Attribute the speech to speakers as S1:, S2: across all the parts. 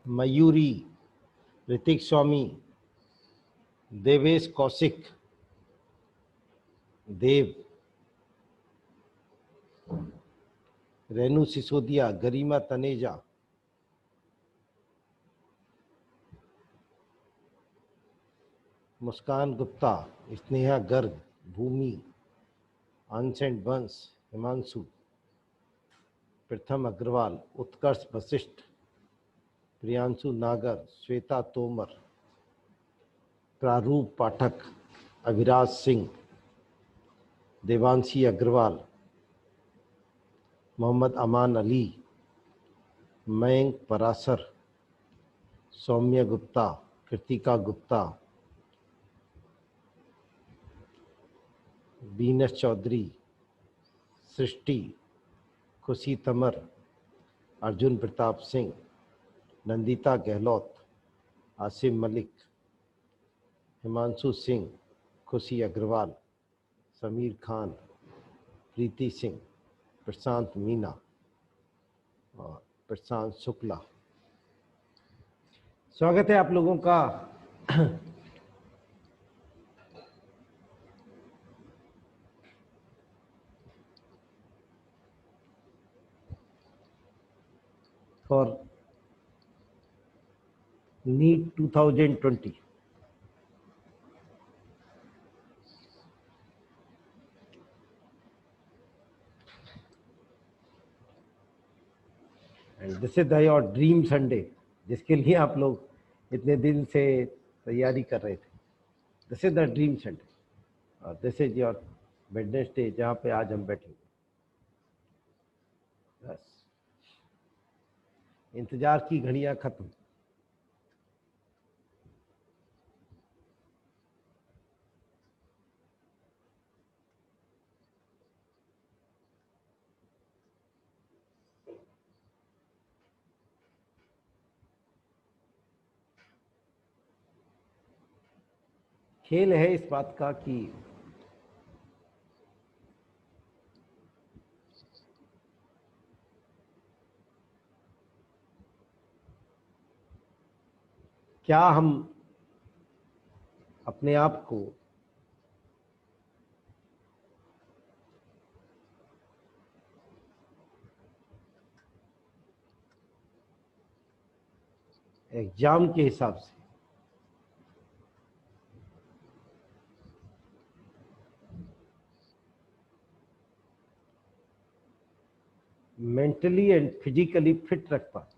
S1: मयूरी, ऋतिक स्वामी, देवेश कौशिक, देव, रेनू सिसोदिया, गरिमा तनेजा, मुस्कान गुप्ता, स्नेहा गर्ग, भूमि, आंसेंट बंस, हिमांशु, प्रथम अग्रवाल, उत्कर्ष वशिष्ठ, प्रियांशु नागर, श्वेता तोमर, प्रारूप पाठक, अभिराज सिंह, देवांशी अग्रवाल, मोहम्मद अमान अली, मयंक परासर, सौम्य गुप्ता, कृतिका गुप्ता, बीनस चौधरी, सृष्टि, खुशी तमर, अर्जुन प्रताप सिंह, नंदिता गहलोत, आसिम मलिक, हिमांशु सिंह, खुशी अग्रवाल, समीर खान, प्रीति सिंह, प्रशांत मीना और प्रशांत शुक्ला। स्वागत है आप लोगों का for NEET 2020। And this is your dream Sunday, जिसके लिए आप लोग इतने दिन से तैयारी कर रहे थे। This is the dream Sunday और दिस इज योर वेडनेसडे, जहाँ पे आज हम बैठे। बस इंतजार की घड़ियां खत्म। खेल है इस बात का कि क्या हम अपने आप को एग्जाम के हिसाब से मेंटली एंड फिजिकली फिट रख पाए।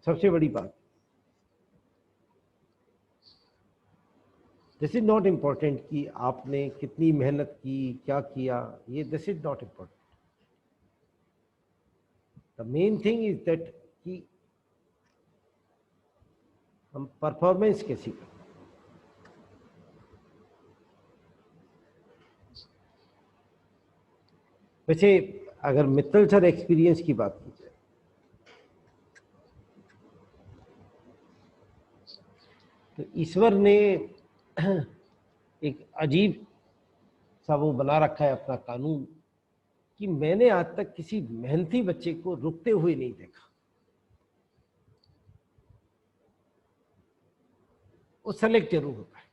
S1: सबसे बड़ी बात, दिस इज नॉट इम्पोर्टेंट कि आपने कितनी मेहनत की, क्या किया, ये this is not important. The main thing is that कि हम परफॉर्मेंस कैसी करें। वैसे अगर मित्तल सर एक्सपीरियंस की बात की जाए तो ईश्वर ने एक अजीब सा वो बना रखा है अपना कानून कि मैंने आज तक किसी मेहनती बच्चे को रुकते हुए नहीं देखा। वो सेलेक्ट जरूर होता है।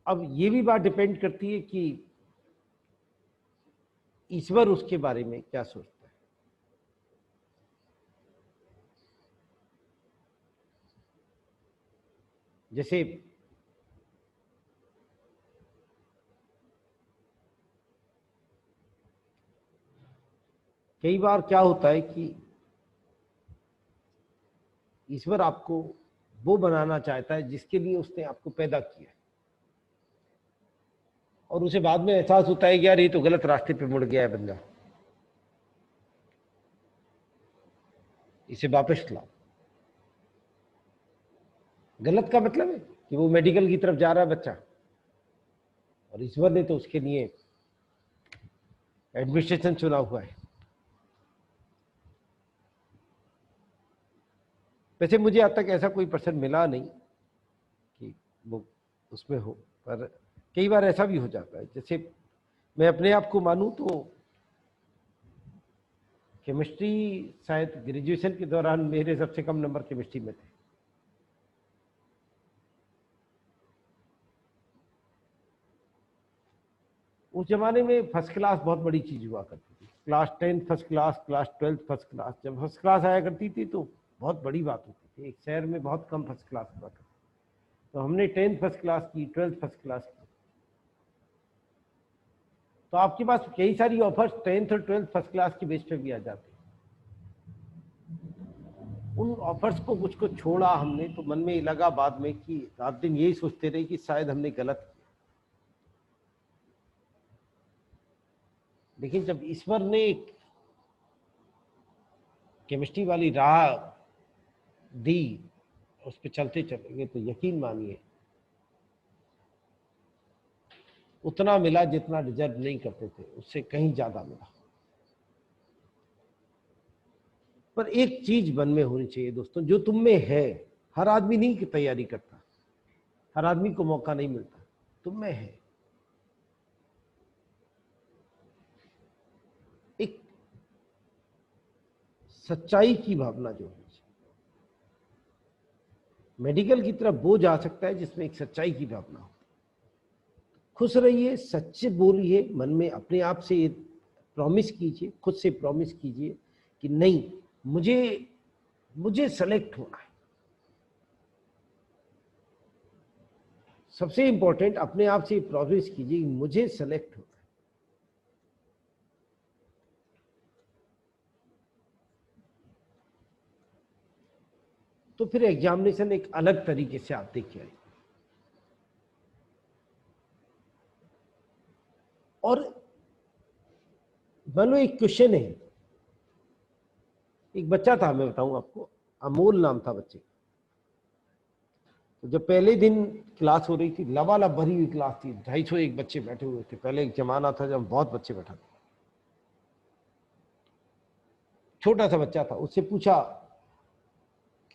S1: अब ये भी बात डिपेंड करती है कि ईश्वर उसके बारे में क्या सोचता है। जैसे कई बार क्या होता है कि ईश्वर आपको वो बनाना चाहता है जिसके लिए उसने आपको पैदा किया, और उसे बाद में एहसास होता है कि यार ये तो गलत रास्ते पे मुड़ गया है बंदा, इसे वापस लाओ। गलत का मतलब है कि वो मेडिकल की तरफ जा रहा है बच्चा, और ईश्वर ने तो उसके लिए एडमिनिस्ट्रेशन चुना हुआ है। वैसे मुझे आज तक ऐसा कोई पर्सन मिला नहीं कि वो उसमें हो, पर कई बार ऐसा भी हो जाता है। जैसे मैं अपने आप को मानूं तो केमिस्ट्री शायद ग्रेजुएशन के दौरान मेरे सबसे कम नंबर केमिस्ट्री में थे। उस जमाने में फर्स्ट क्लास बहुत बड़ी चीज हुआ करती थी। Class 10 first class, class 12 first class. जब फर्स्ट क्लास आया करती थी तो बहुत बड़ी बात होती थी। एक शहर में बहुत कम फर्स्ट क्लास हुआ करती। तो हमने 10th फर्स्ट क्लास की, 12th फर्स्ट क्लास की। तो आपके पास कई सारी ऑफर्स 10th और 12th फर्स्ट क्लास की बेस पे भी आ जाती। उन ऑफर्स को कुछ को छोड़ा हमने, तो मन में लगा बाद में कि रात दिन यही सोचते रहे कि शायद हमने गलत किया। लेकिन जब ईश्वर ने केमिस्ट्री वाली राह दी, उस पर चलते चलेंगे तो यकीन मानिए उतना मिला जितना डिजर्व नहीं करते थे, उससे कहीं ज्यादा मिला। पर एक चीज मन में होनी चाहिए दोस्तों, जो तुम में है, हर आदमी नहीं की तैयारी करता, हर आदमी को मौका नहीं मिलता, तुम में है एक सच्चाई की भावना जो है। मेडिकल की तरफ वो जा सकता है जिसमें एक सच्चाई की भावना हो। खुश रहिए, सच्चे बोलिए, मन में अपने आप से प्रॉमिस कीजिए, खुद से प्रॉमिस कीजिए कि नहीं, मुझे सेलेक्ट होना है। सबसे इंपॉर्टेंट, अपने आप से प्रॉमिस कीजिए कि मुझे सेलेक्ट होना है। तो फिर एग्जामिनेशन एक अलग तरीके से आप देख के आए। और मान लो एक क्वेश्चन है, एक बच्चा था, मैं बताऊं आपको, अमोल नाम था बच्चे। तो जब पहले दिन क्लास हो रही थी, लबालब भरी हुई क्लास थी, 250 बच्चे बैठे हुए थे। पहले एक जमाना था जब बहुत बच्चे बैठा थे। छोटा सा बच्चा था, उससे पूछा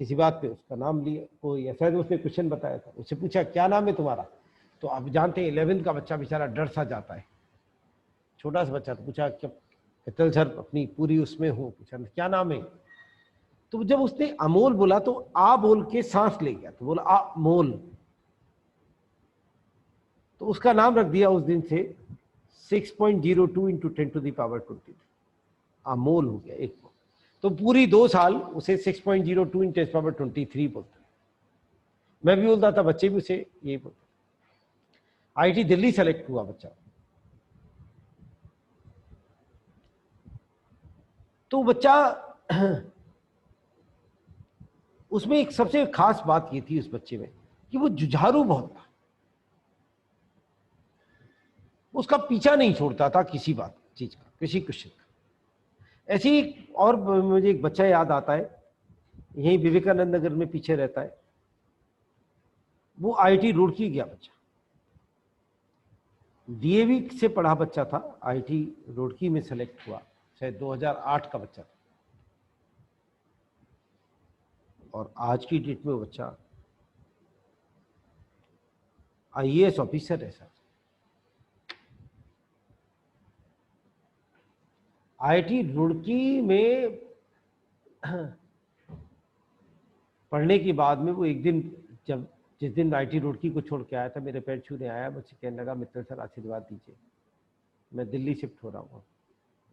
S1: किसी बात पे, उसका नाम लिया कोई, ऐसा उसने क्वेश्चन बताया था, उससे पूछा क्या नाम है तुम्हारा। तो आप जानते हैं 11th का बच्चा बेचारा डर सा जाता है, छोटा सा बच्चा। तो पूछा क्या मित्तल सर, अपनी पूरी उसमें हूँ, पूछा क्या नाम है। तो जब उसने अमोल बोला तो आ बोल के सांस ले गया, तो बोला आ मोल। तो उसका नाम रख दिया उस दिन से 6.02 इंटू 10⁻20। अमोल हो गया एक। तो पूरी 2 साल उसे 6.02 इंटू 10⁻23 बोलते। मैं भी बोलता था, बच्चे भी उसे यही बोलते। आईआईटी दिल्ली सेलेक्ट हुआ बच्चा। तो बच्चा उसमें एक सबसे खास बात ये थी उस बच्चे में कि वो जुझारू बहुत था। उसका पीछा नहीं छोड़ता था किसी बात चीज का, किसी क्वेश्चन का। ऐसे ही और मुझे एक बच्चा याद आता है, यही विवेकानंद नगर में पीछे रहता है। वो आईआईटी रुड़की गया बच्चा, डीएवी से पढ़ा बच्चा था, आईआईटी रुड़की में सेलेक्ट हुआ, शायद 2008 का बच्चा था। और आज की डेट में वो बच्चा आईएएस ऑफिसर है सर। आईआईटी रुड़की में पढ़ने के बाद में वो एक दिन, जब जिस दिन आईआईटी रुड़की को छोड़ के आया था, मेरे पैर छूने आया, मुझसे कहने लगा मित्तल सर आशीर्वाद दीजिए, मैं दिल्ली शिफ्ट हो रहा हूँ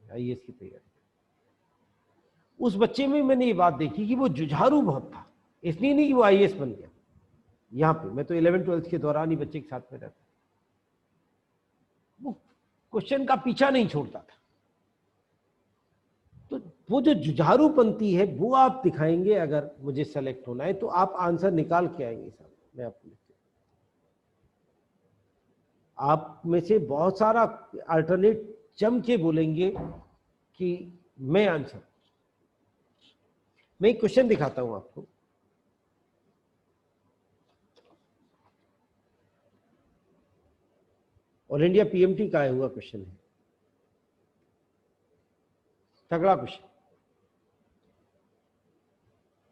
S1: आईएएस की तैयारी। उस बच्चे में मैंने ये बात देखी कि वो जुझारू बहुत था। इसलिए नहीं कि वो आईएएस बन गया। यहाँ पे मैं तो 11th-12th के दौरान ही बच्चे के साथ में रहता, वो क्वेश्चन का पीछा नहीं छोड़ता था। तो वो जो जुझारूपंती है वो आप दिखाएंगे, अगर मुझे सेलेक्ट होना है तो आप आंसर निकाल के आएंगे साहब। मैं आपको आप में से बहुत सारा अल्टरनेट जम के बोलेंगे कि मैं आंसर। मैं एक क्वेश्चन दिखाता हूं आपको। ऑल इंडिया पीएमटी का आया हुआ क्वेश्चन है, तगड़ा क्वेश्चन।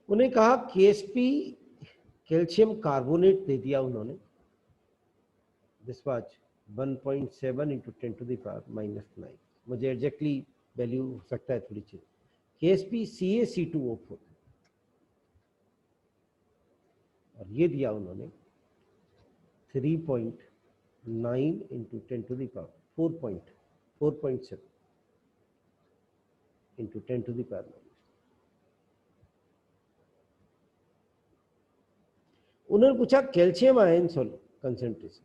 S1: उन्हें कहा KSP कैल्शियम कार्बोनेट दे दिया उन्होंने, दिस वाज 1.7 इंटू 10⁻⁻9। मुझे एग्जैक्टली वैल्यू हो सकता है थोड़ी चीज। KSP CaC2O4 और ये दिया उन्होंने 3.9 इंटू 10⁻4.7 इंटू 10⁻⁻। उन्होंने पूछा calcium ion concentration.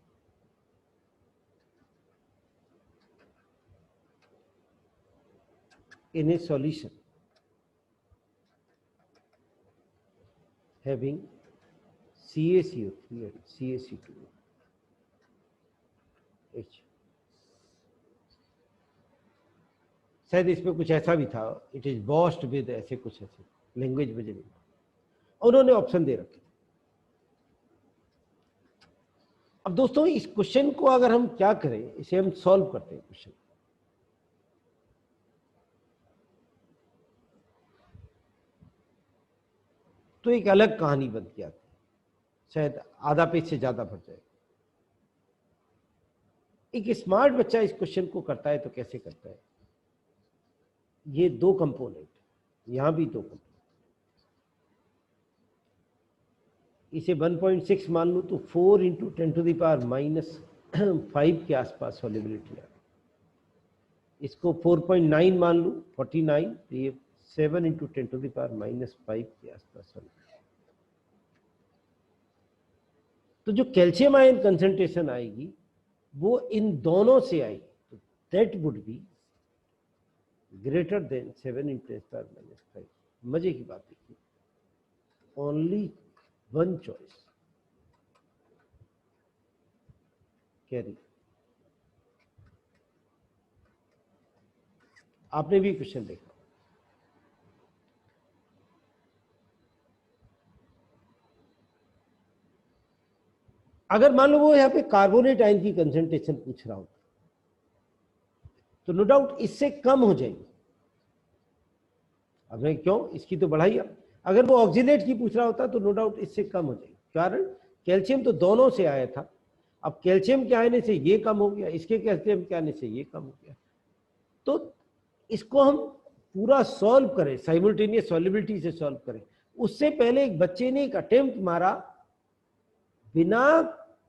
S1: in a solution having CaCO3 and CaC2H। शायद इसमें कुछ ऐसा भी था, इट इज बॉस्ड विद ऐसे कुछ ऐसे लैंग्वेज मुझे नहीं, उन्होंने ऑप्शन दे रखे। अब दोस्तों इस क्वेश्चन को अगर हम क्या करें, इसे हम सॉल्व करते हैं क्वेश्चन। तो एक अलग कहानी बन के आती है, शायद आधा पेज से ज्यादा भर जाएगा। एक स्मार्ट बच्चा इस क्वेश्चन को करता है तो कैसे करता है, ये दो कंपोनेंट, यहां भी दो कंपोनेंट, इसे 1.6 मान लूं तो 4 इंटू 10⁻⁻5 के आसपास सॉल्युबिलिटी है। इसको 4.9 मान लूं 49, तो ये 7 इंटू 10⁻⁻5 के आसपास सॉल्युबिलिटी। तो जो कैल्शियम आयन कंसंट्रेशन आएगी वो इन दोनों से आएगी, तो that would be greater than 7 into 10⁻⁵। मजे की बात है, ओनली वन चॉइस कैरी। आपने भी क्वेश्चन देखा, अगर मान लो वो यहाँ पे कार्बोनेट आयन की कंसंट्रेशन पूछ रहा होता तो नो डाउट इससे कम हो जाएगी। अब क्यों, इसकी तो बढ़ाई। अगर वो ऑक्सीनेट की पूछ रहा होता तो नो डाउट इससे कम हो जाएगी, कारण कैल्शियम तो दोनों से आया था। अब कैल्शियम के आने से ये कम हो गया, इसके कैल्शियम के आने से ये कम हो गया। तो इसको हम पूरा सॉल्व करें, साइमल्टेनियस सॉल्युबिलिटी से सॉल्व करें, उससे पहले एक बच्चे ने एक अटेम्प्ट मारा, बिना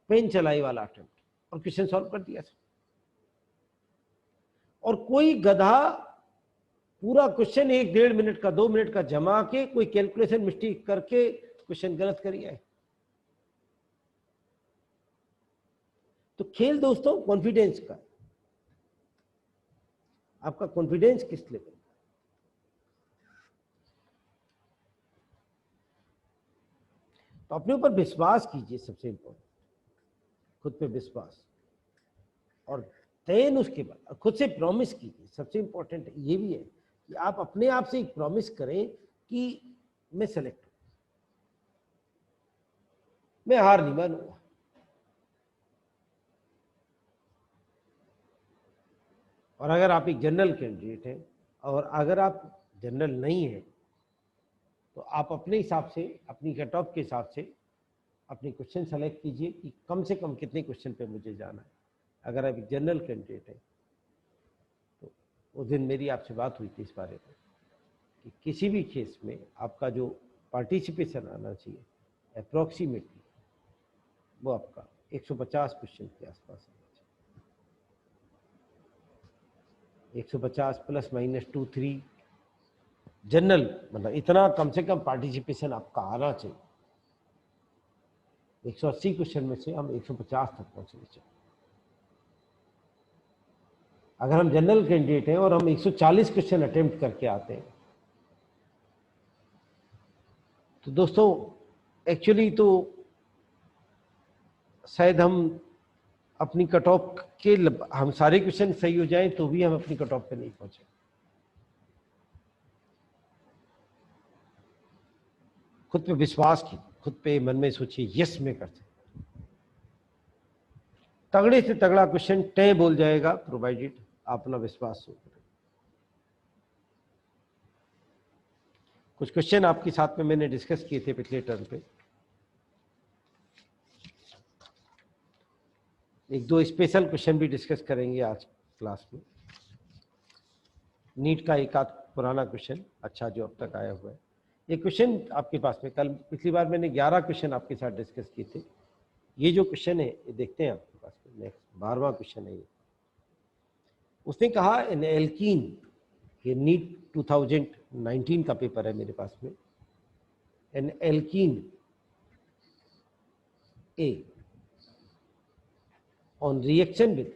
S1: पेन चलाई वाला अटेम्प्ट, और क्वेश्चन सॉल्व कर दिया। और कोई गधा पूरा क्वेश्चन 1-1.5 मिनट का 2 मिनट का जमा के कोई कैलकुलेशन मिस्टेक करके क्वेश्चन गलत करिए है। तो खेल दोस्तों कॉन्फिडेंस का, आपका कॉन्फिडेंस किस लेवल का। तो अपने ऊपर विश्वास कीजिए, सबसे इंपॉर्टेंट खुद पे विश्वास, और देन उसके बाद खुद से प्रॉमिस कीजिए। सबसे इंपॉर्टेंट ये भी है कि आप अपने आप से एक प्रॉमिस करें कि मैं सेलेक्ट हूं, मैं हार नहीं मानूंगा। और अगर आप एक जनरल कैंडिडेट हैं, और अगर आप जनरल नहीं हैं, तो आप अपने हिसाब से, अपनी कट ऑफ के हिसाब से अपने क्वेश्चन सेलेक्ट कीजिए कि कम से कम कितने क्वेश्चन पे मुझे जाना है। अगर आप एक जनरल कैंडिडेट हैं, तो उस दिन मेरी आपसे बात हुई थी इस बारे में कि किसी भी केस में आपका जो पार्टिसिपेशन आना चाहिए अप्रॉक्सीमेटली वो आपका 150 क्वेश्चन के आसपास आना चाहिए। 150 प्लस माइनस 2-3 जनरल, मतलब इतना कम से कम पार्टिसिपेशन आपका आना चाहिए। 180 क्वेश्चन में से हम 150 तक पहुंचने चाहिए। अगर हम जनरल कैंडिडेट हैं और हम 140 क्वेश्चन अटेम्प्ट करके आते हैं, तो दोस्तों एक्चुअली तो शायद हम अपनी कट ऑफ के, हम सारे क्वेश्चन सही हो जाएं तो भी हम अपनी कट ऑफ पे नहीं पहुंचे। खुद पे विश्वास कीजिए, खुद पे मन में सोचिए यस मैं कर सकता। तगड़े से तगड़ा क्वेश्चन तय बोल जाएगा, प्रोवाइडेड आप अपना विश्वास शो करें। कुछ क्वेश्चन आपके साथ में मैंने डिस्कस किए थे पिछले टर्म पे, एक दो स्पेशल क्वेश्चन भी डिस्कस करेंगे आज क्लास में। नीट का एक आध पुराना क्वेश्चन अच्छा जो अब तक आया हुआ है, एक क्वेश्चन आपके पास में, कल पिछली बार मैंने 11 क्वेश्चन आपके साथ डिस्कस किए थे। ये जो क्वेश्चन है ये देखते हैं आपके पास में, नेक्स्ट 12वां क्वेश्चन है ये। उसने कहा एन एल्कीन, ये नीट 2019 का पेपर है मेरे पास में, N alkene A on reaction with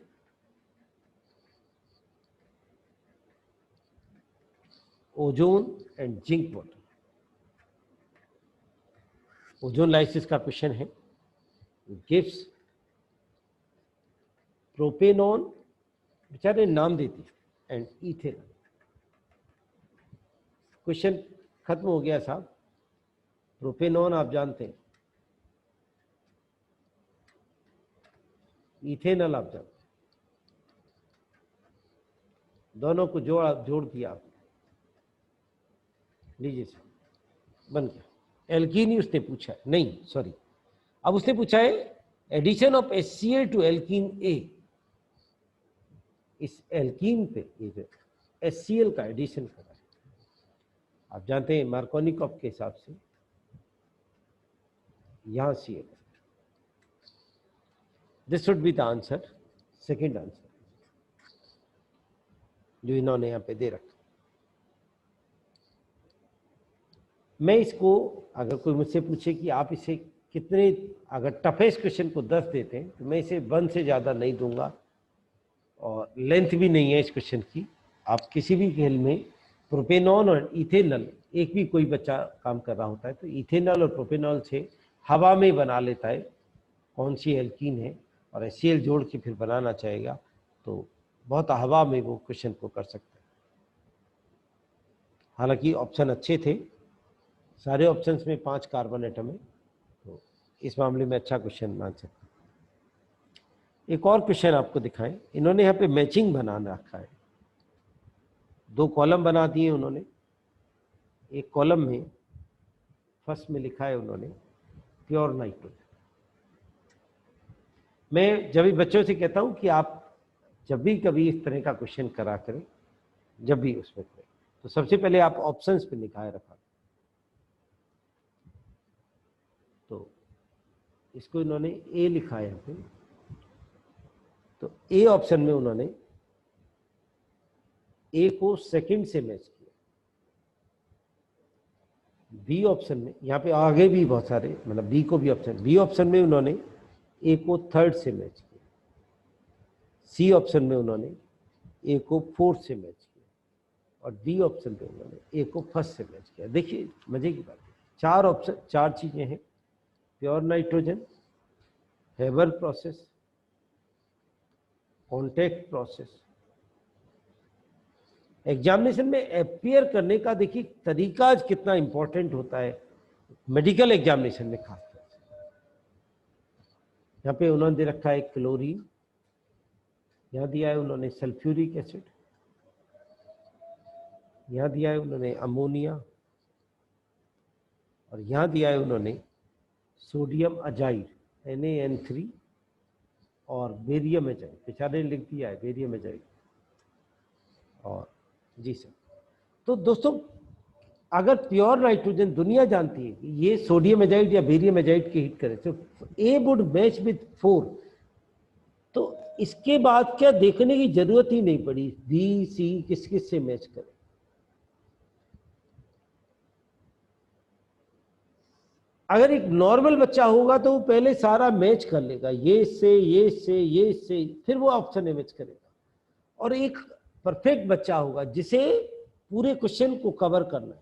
S1: ozone and zinc water। Ozone lysis का क्वेश्चन है, गिव्स प्रोपेनॉन, बेचारे नाम देती, एंड इथेनॉल। क्वेश्चन खत्म हो गया साहब। प्रोपेनॉन आप जानते हैं, इथेनॉल आप जानते हैं, दोनों को जोड़ दिया आप, लीजिए सर, बन गया। एल्कीन ही उसने पूछा है, नहीं सॉरी, अब उसने पूछा है addition of HCl to alkene A. इस एल्कीन पे ये जो HCl का एडिशन करा है, आप जानते हैं मार्कोनिकॉफ के हिसाब से यहां Cl, this should be the answer, second answer जो इन्होंने यहां पे दे रखा। मैं इसको, अगर कोई मुझसे पूछे कि आप इसे कितने, अगर टफेस्ट क्वेश्चन को 10 देते हैं तो मैं इसे 1 से ज़्यादा नहीं दूंगा, और लेंथ भी नहीं है इस क्वेश्चन की। आप किसी भी खेल में प्रोपेनॉल और इथेनॉल, एक भी कोई बच्चा काम कर रहा होता है तो इथेनॉल और प्रोपेनॉल से हवा में बना लेता है कौन सी एल्कीन है, और HCl जोड़ के फिर बनाना चाहेगा तो बहुत हवा में वो क्वेश्चन को कर सकता है। हालांकि ऑप्शन अच्छे थे, सारे ऑप्शंस में 5 कार्बन एटम है, तो इस मामले में अच्छा क्वेश्चन मान सकते हैं। एक और क्वेश्चन आपको दिखाएं, इन्होंने यहाँ पे मैचिंग बना रखा है, 2 कॉलम बना दिए उन्होंने। एक कॉलम में फर्स्ट में लिखा है उन्होंने प्योर नाइट्रोजन। मैं जब भी बच्चों से कहता हूँ कि आप जब भी कभी इस तरह का क्वेश्चन करा करें, जब भी उसमें करें, तो सबसे पहले आप ऑप्शंस पे निगाह रखा। तो इसको इन्होंने ए लिखा है यहाँ पे, तो ए ऑप्शन में उन्होंने ए को सेकंड से मैच किया। बी ऑप्शन में, यहाँ पे आगे भी बहुत सारे, मतलब बी को भी ऑप्शन, बी ऑप्शन में उन्होंने ए को थर्ड से मैच किया। सी ऑप्शन में उन्होंने ए को फोर्थ से मैच किया, और डी ऑप्शन में उन्होंने ए को फर्स्ट से मैच किया। देखिए मजे की बात है, 4 ऑप्शन, 4 चीजें हैं, pure nitrogen, Haber process, contact process. Examination में अपीयर करने का देखिए तरीका कितना इंपॉर्टेंट होता है, मेडिकल एग्जामिनेशन में खासतौर से। यहाँ पे उन्होंने दे रखा है क्लोरीन, यहाँ दिया है उन्होंने सल्फ्यूरिक एसिड, यहाँ दिया है उन्होंने अमोनिया, और यहाँ दिया है उन्होंने सोडियम अजाइड NaN3 और बेरियम एजाइड, बेचारे ने लिख दिया है बेरियम एजाइड। और जी सर, तो दोस्तों अगर प्योर नाइट्रोजन दुनिया जानती है कि ये सोडियम एजाइड या बेरियम एजाइड के हिट करे, तो ए वुड मैच विद 4, तो इसके बाद क्या देखने की जरूरत ही नहीं पड़ी बी सी किस किस से मैच करे। अगर एक नॉर्मल बच्चा होगा तो वो पहले सारा मैच कर लेगा, ये से ये से ये से, फिर वो ऑप्शन मैच करेगा। और एक परफेक्ट बच्चा होगा जिसे पूरे क्वेश्चन को कवर करना है,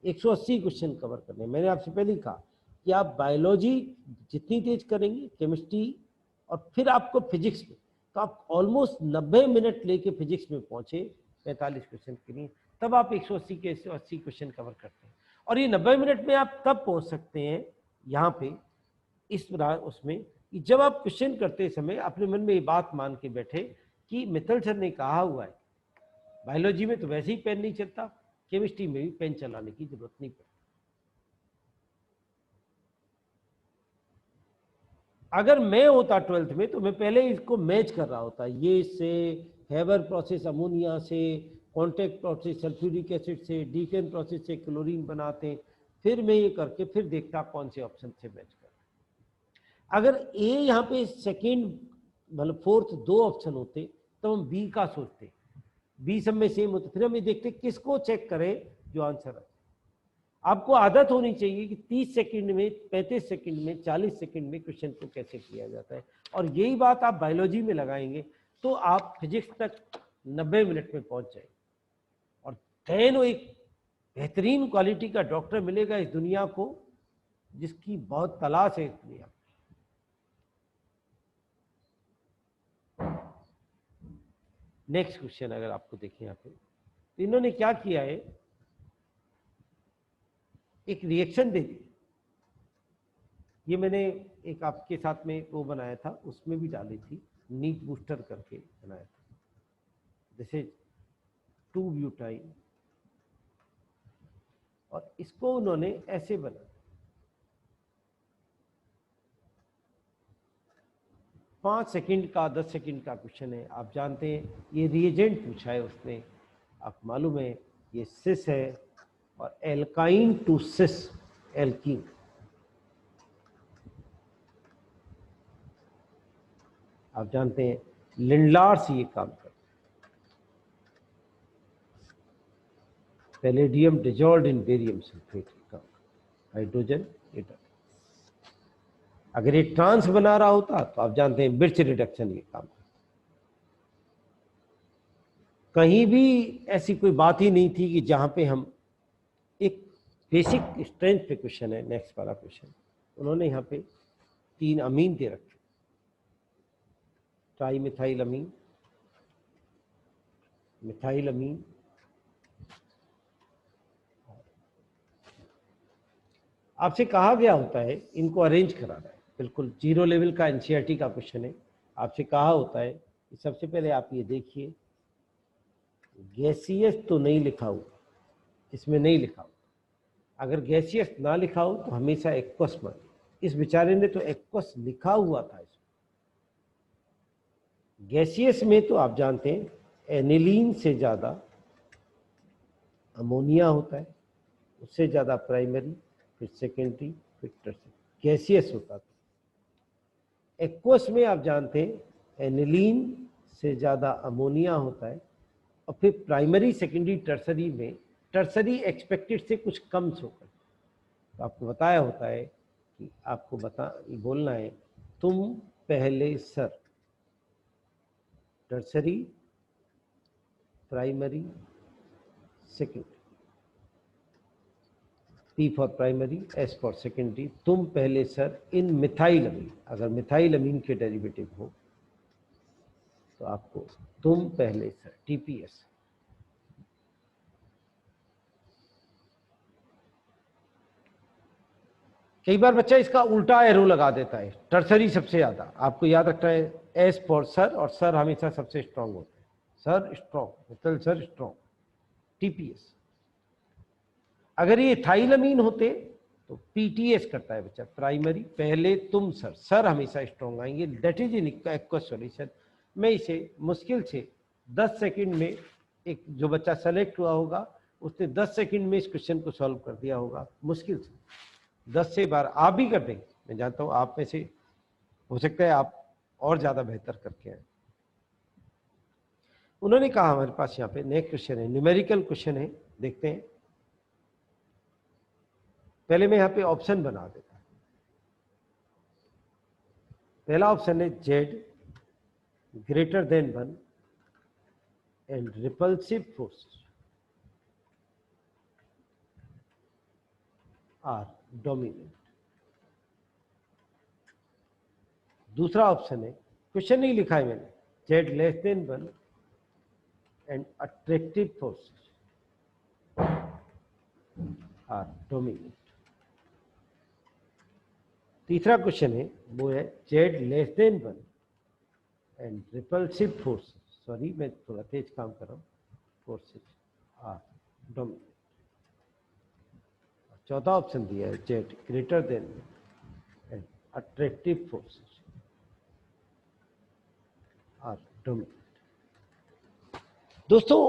S1: 180 क्वेश्चन कवर करने हैं। मैंने आपसे पहले ही कहा कि आप बायोलॉजी जितनी तेज करेंगे, केमिस्ट्री, और फिर आपको फिजिक्स में, तो आप ऑलमोस्ट 90 मिनट लेके फिजिक्स में पहुंचे 45 क्वेश्चन के लिए, तब आप 180 के 180 क्वेश्चन कवर करते हैं। और ये 90 मिनट में आप तब पहुंच सकते हैं यहाँ पे इस उसमें कि जब आप क्वेश्चन करते समय अपने मन में ये बात मान के बैठे कि मित्तल सर ने कहा हुआ है बायोलॉजी में तो वैसे ही पेन नहीं चलता, केमिस्ट्री में भी पेन चलाने की जरूरत नहीं पड़ती। अगर मैं होता 12th में तो मैं पहले इसको मैच कर रहा होता, ये से हेबर प्रोसेस अमोनिया से, कॉन्टैक्ट प्रोसेस सल्फ्यूरिक एसिड से, डीकेन प्रोसेस से क्लोरीन बनाते, फिर मैं ये करके फिर देखता कौन से ऑप्शन से मैच कर। अगर ए यहाँ पे सेकेंड मतलब फोर्थ दो ऑप्शन होते तो हम बी का सोचते, बी सब में सेम होते, फिर हम ये देखते किसको चेक करें जो आंसर है। आपको आदत होनी चाहिए कि 30 सेकंड में, 35 सेकंड में, 40 सेकंड में क्वेश्चन को कैसे किया जाता है, और यही बात आप बायोलॉजी में लगाएंगे तो आप फिजिक्स तक 90 मिनट में पहुंच जाएंगे, और देन वो एक बेहतरीन क्वालिटी का डॉक्टर मिलेगा इस दुनिया को जिसकी बहुत तलाश है इस दुनिया। नेक्स्ट क्वेश्चन अगर आपको देखें यहाँ पे, तो इन्होंने क्या किया है, एक रिएक्शन दे दी। ये मैंने एक आपके साथ में वो बनाया था, उसमें भी डाली थी, नीट बूस्टर करके बनाया था। जैसे 2 ब्यूटाइल, और इसको उन्होंने ऐसे बनाया, 5 सेकंड का 10 सेकंड का क्वेश्चन है। आप जानते हैं ये रिएजेंट पूछा है उसने, आपको मालूम है ये सिस है, और एल्काइन टू सिस एल्कीन। आप जानते हैं लिंडलार्स ये काम करते हैं, पैलेडियम डिजॉल्व्ड इन बेरियम सल्फेट का हाइड्रोजन एटम। अगर ये ट्रांस बना रहा होता तो आप जानते हैं बिर्च रिडक्शन ये काम करता। कहीं भी ऐसी कोई बात ही नहीं थी कि जहां पे हम एक बेसिक स्ट्रेंथ पे क्वेश्चन है। नेक्स्ट वाला क्वेश्चन, उन्होंने यहाँ पे 3 अमीन दे रखे, ट्राई मिथाइल अमीन, मिथाइल अमीन, आपसे कहा गया होता है इनको अरेंज कराना है, बिल्कुल 0 लेवल का एनसीईआरटी का क्वेश्चन है। आपसे कहा होता है कि सबसे पहले आप ये देखिए गैसियस तो नहीं लिखा हुआ, इसमें नहीं लिखा हुआ, अगर गैसियस ना लिखा हो तो हमेशा एक्वस मानिए। इस बेचारे ने तो एक्वस लिखा हुआ था इसमें। गैसियस में तो आप जानते हैं एनिलीन से ज़्यादा अमोनिया होता है, उससे ज़्यादा प्राइमरी, फिर सेकेंडरी, फिर टर्शियरी, गैसियस होता था। एक्वस में आप जानते हैं एनिलीन से ज़्यादा अमोनिया होता है, और फिर प्राइमरी, सेकेंडरी, टर्सरी में टर्सरी एक्सपेक्टेड से कुछ कम होकर। तो आपको बताया होता है कि आपको बोलना है तुम पहले sir, tertiary, primary, secondary, P for primary, S for secondary, तुम पहले सर इन मिथाइल अमीन। अगर मिथाइल अमीन के डेरिवेटिव हो तो आपको तुम पहले सर, TPS। कई बार बच्चा इसका उल्टा एरो लगा देता है, टर्सरी सबसे ज्यादा। आपको याद रखना है S फॉर सर, और सर हमेशा सबसे स्ट्रांग होता है, sir strong, methyl sir strong, TPS। अगर ये थाइलमीन होते तो PTS करता है बच्चा, प्राइमरी, पहले तुम सर, सर हमेशा स्ट्रांग आएंगे। That is in aqueous solution. मैं इसे मुश्किल से 10 सेकंड में, एक जो बच्चा सेलेक्ट हुआ होगा उसने 10 सेकंड में इस क्वेश्चन को सॉल्व कर दिया होगा, मुश्किल से 10 से 12 आप भी कर देंगे। मैं जानता हूँ आप में से हो सकता है आप और ज्यादा बेहतर करके आए। उन्होंने कहा हमारे पास यहाँ पे नेक्स्ट क्वेश्चन है, न्यूमेरिकल क्वेश्चन है, देखते हैं। पहले मैं यहाँ पे ऑप्शन बना देता हूं। पहला ऑप्शन है Z greater than 1 and repulsive forces are dominant. दूसरा ऑप्शन है, क्वेश्चन नहीं लिखा है मैंने, Z less than 1 and attractive forces are dominant. तीसरा क्वेश्चन है वो है Z less than 1 and repulsive forces, sorry मैं थोड़ा तेज काम कर रहा हूँ, फोर्सेस आर डोमिनेंट। चौथा ऑप्शन दिया है, Z greater than attractive forces are dominate. दोस्तों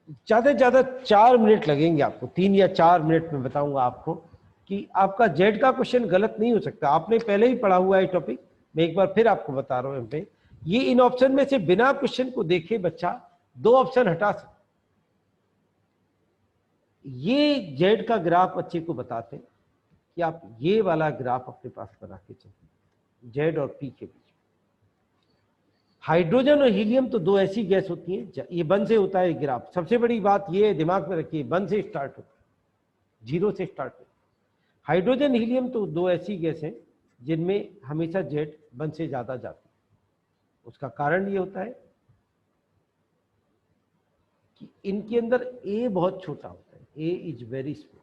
S1: ज्यादा से ज्यादा 4 मिनट लगेंगे आपको, 3 या 4 मिनट में बताऊंगा आपको कि आपका जेड का क्वेश्चन गलत नहीं हो सकता। आपने पहले ही पढ़ा हुआ है टॉपिक, मैं एक बार फिर आपको बता रहा हूं। पे ये इन ऑप्शन में से बिना क्वेश्चन को देखे बच्चा 2 ऑप्शन हटा सकता। ये जेड का ग्राफ बच्चे को बताते कि आप ये वाला ग्राफ अपने पास बना के चलिए, जेड और पी के बीच। हाइड्रोजन और हीलियम तो 2 ऐसी गैस होती हैं, ये 1 से होता है ग्राफ। सबसे बड़ी बात ये दिमाग में रखिए, 1 से स्टार्ट होता है, 0 से स्टार्ट होता है। हाइड्रोजन हीलियम तो 2 ऐसी गैस हैं जिनमें हमेशा जेड 1 से ज्यादा जाती है। उसका कारण ये होता है कि इनके अंदर ए बहुत छोटा होता है, a is very small.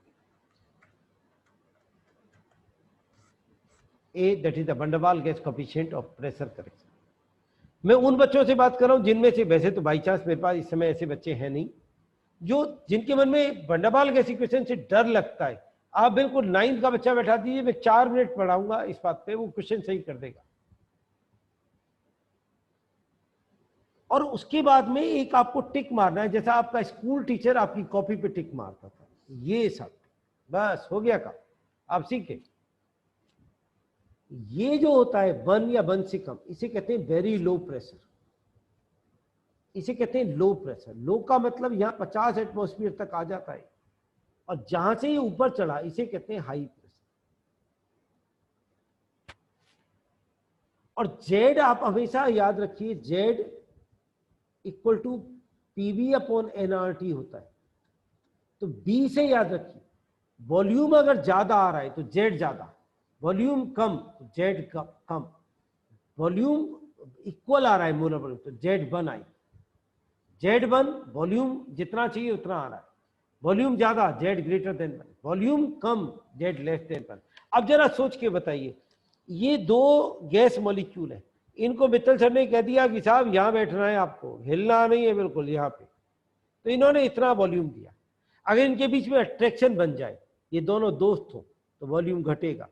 S1: A that is the Van der Waals gas coefficient of pressure correction. मैं उन बच्चों से बात कर रहा हूं जिनमें से, वैसे तो बाई चांस मेरे पास इस समय ऐसे बच्चे हैं नहीं, जिनके मन में वंडरवाल गैस इक्वेशन से डर लगता है। आप बिल्कुल 9th का बच्चा बैठा दीजिए, मैं 4 मिनट पढ़ाऊंगा इस बात पे, वो क्वेश्चन सही कर देगा। और उसके बाद में एक आपको टिक मारना है, जैसा आपका स्कूल टीचर आपकी कॉपी पे टिक मारता था, ये सब बस हो गया काम, आप सीखे। ये जो होता है 1 या 1 से कम, इसे कहते हैं वेरी लो प्रेशर, इसे कहते हैं लो प्रेशर। लो का मतलब यहां 50 एटमॉस्फेयर तक आ जाता है, और जहां से ये ऊपर चढ़ा इसे कहते हैं हाई प्रेशर। और जेड आप हमेशा याद रखिए, Z equal to PV upon NRT होता है। तो बी से याद रखिए, वॉल्यूम अगर ज्यादा आ रहा है तो जेड ज्यादा, वॉल्यूम कम तो जेड कम, वॉल्यूम इक्वल आ रहा है मोलर वॉल्यूम तो जेड 1 आई, जेड 1 वॉल्यूम जितना चाहिए उतना आ रहा है, वॉल्यूम ज्यादा जेड ग्रेटर देन 1, वॉल्यूम कम जेड लेस देन 1। अब जरा सोच के बताइए, ये 2 गैस मॉलिक्यूल है, इनको मित्तल सर ने कह दिया कि साहब यहां बैठना है, आपको हिलना नहीं है बिल्कुल यहां पे, तो इन्होंने इतना वॉल्यूम दिया। अगर इनके बीच में अट्रैक्शन बन जाए, ये दोनों दोस्त हो, तो वॉल्यूम घटेगा।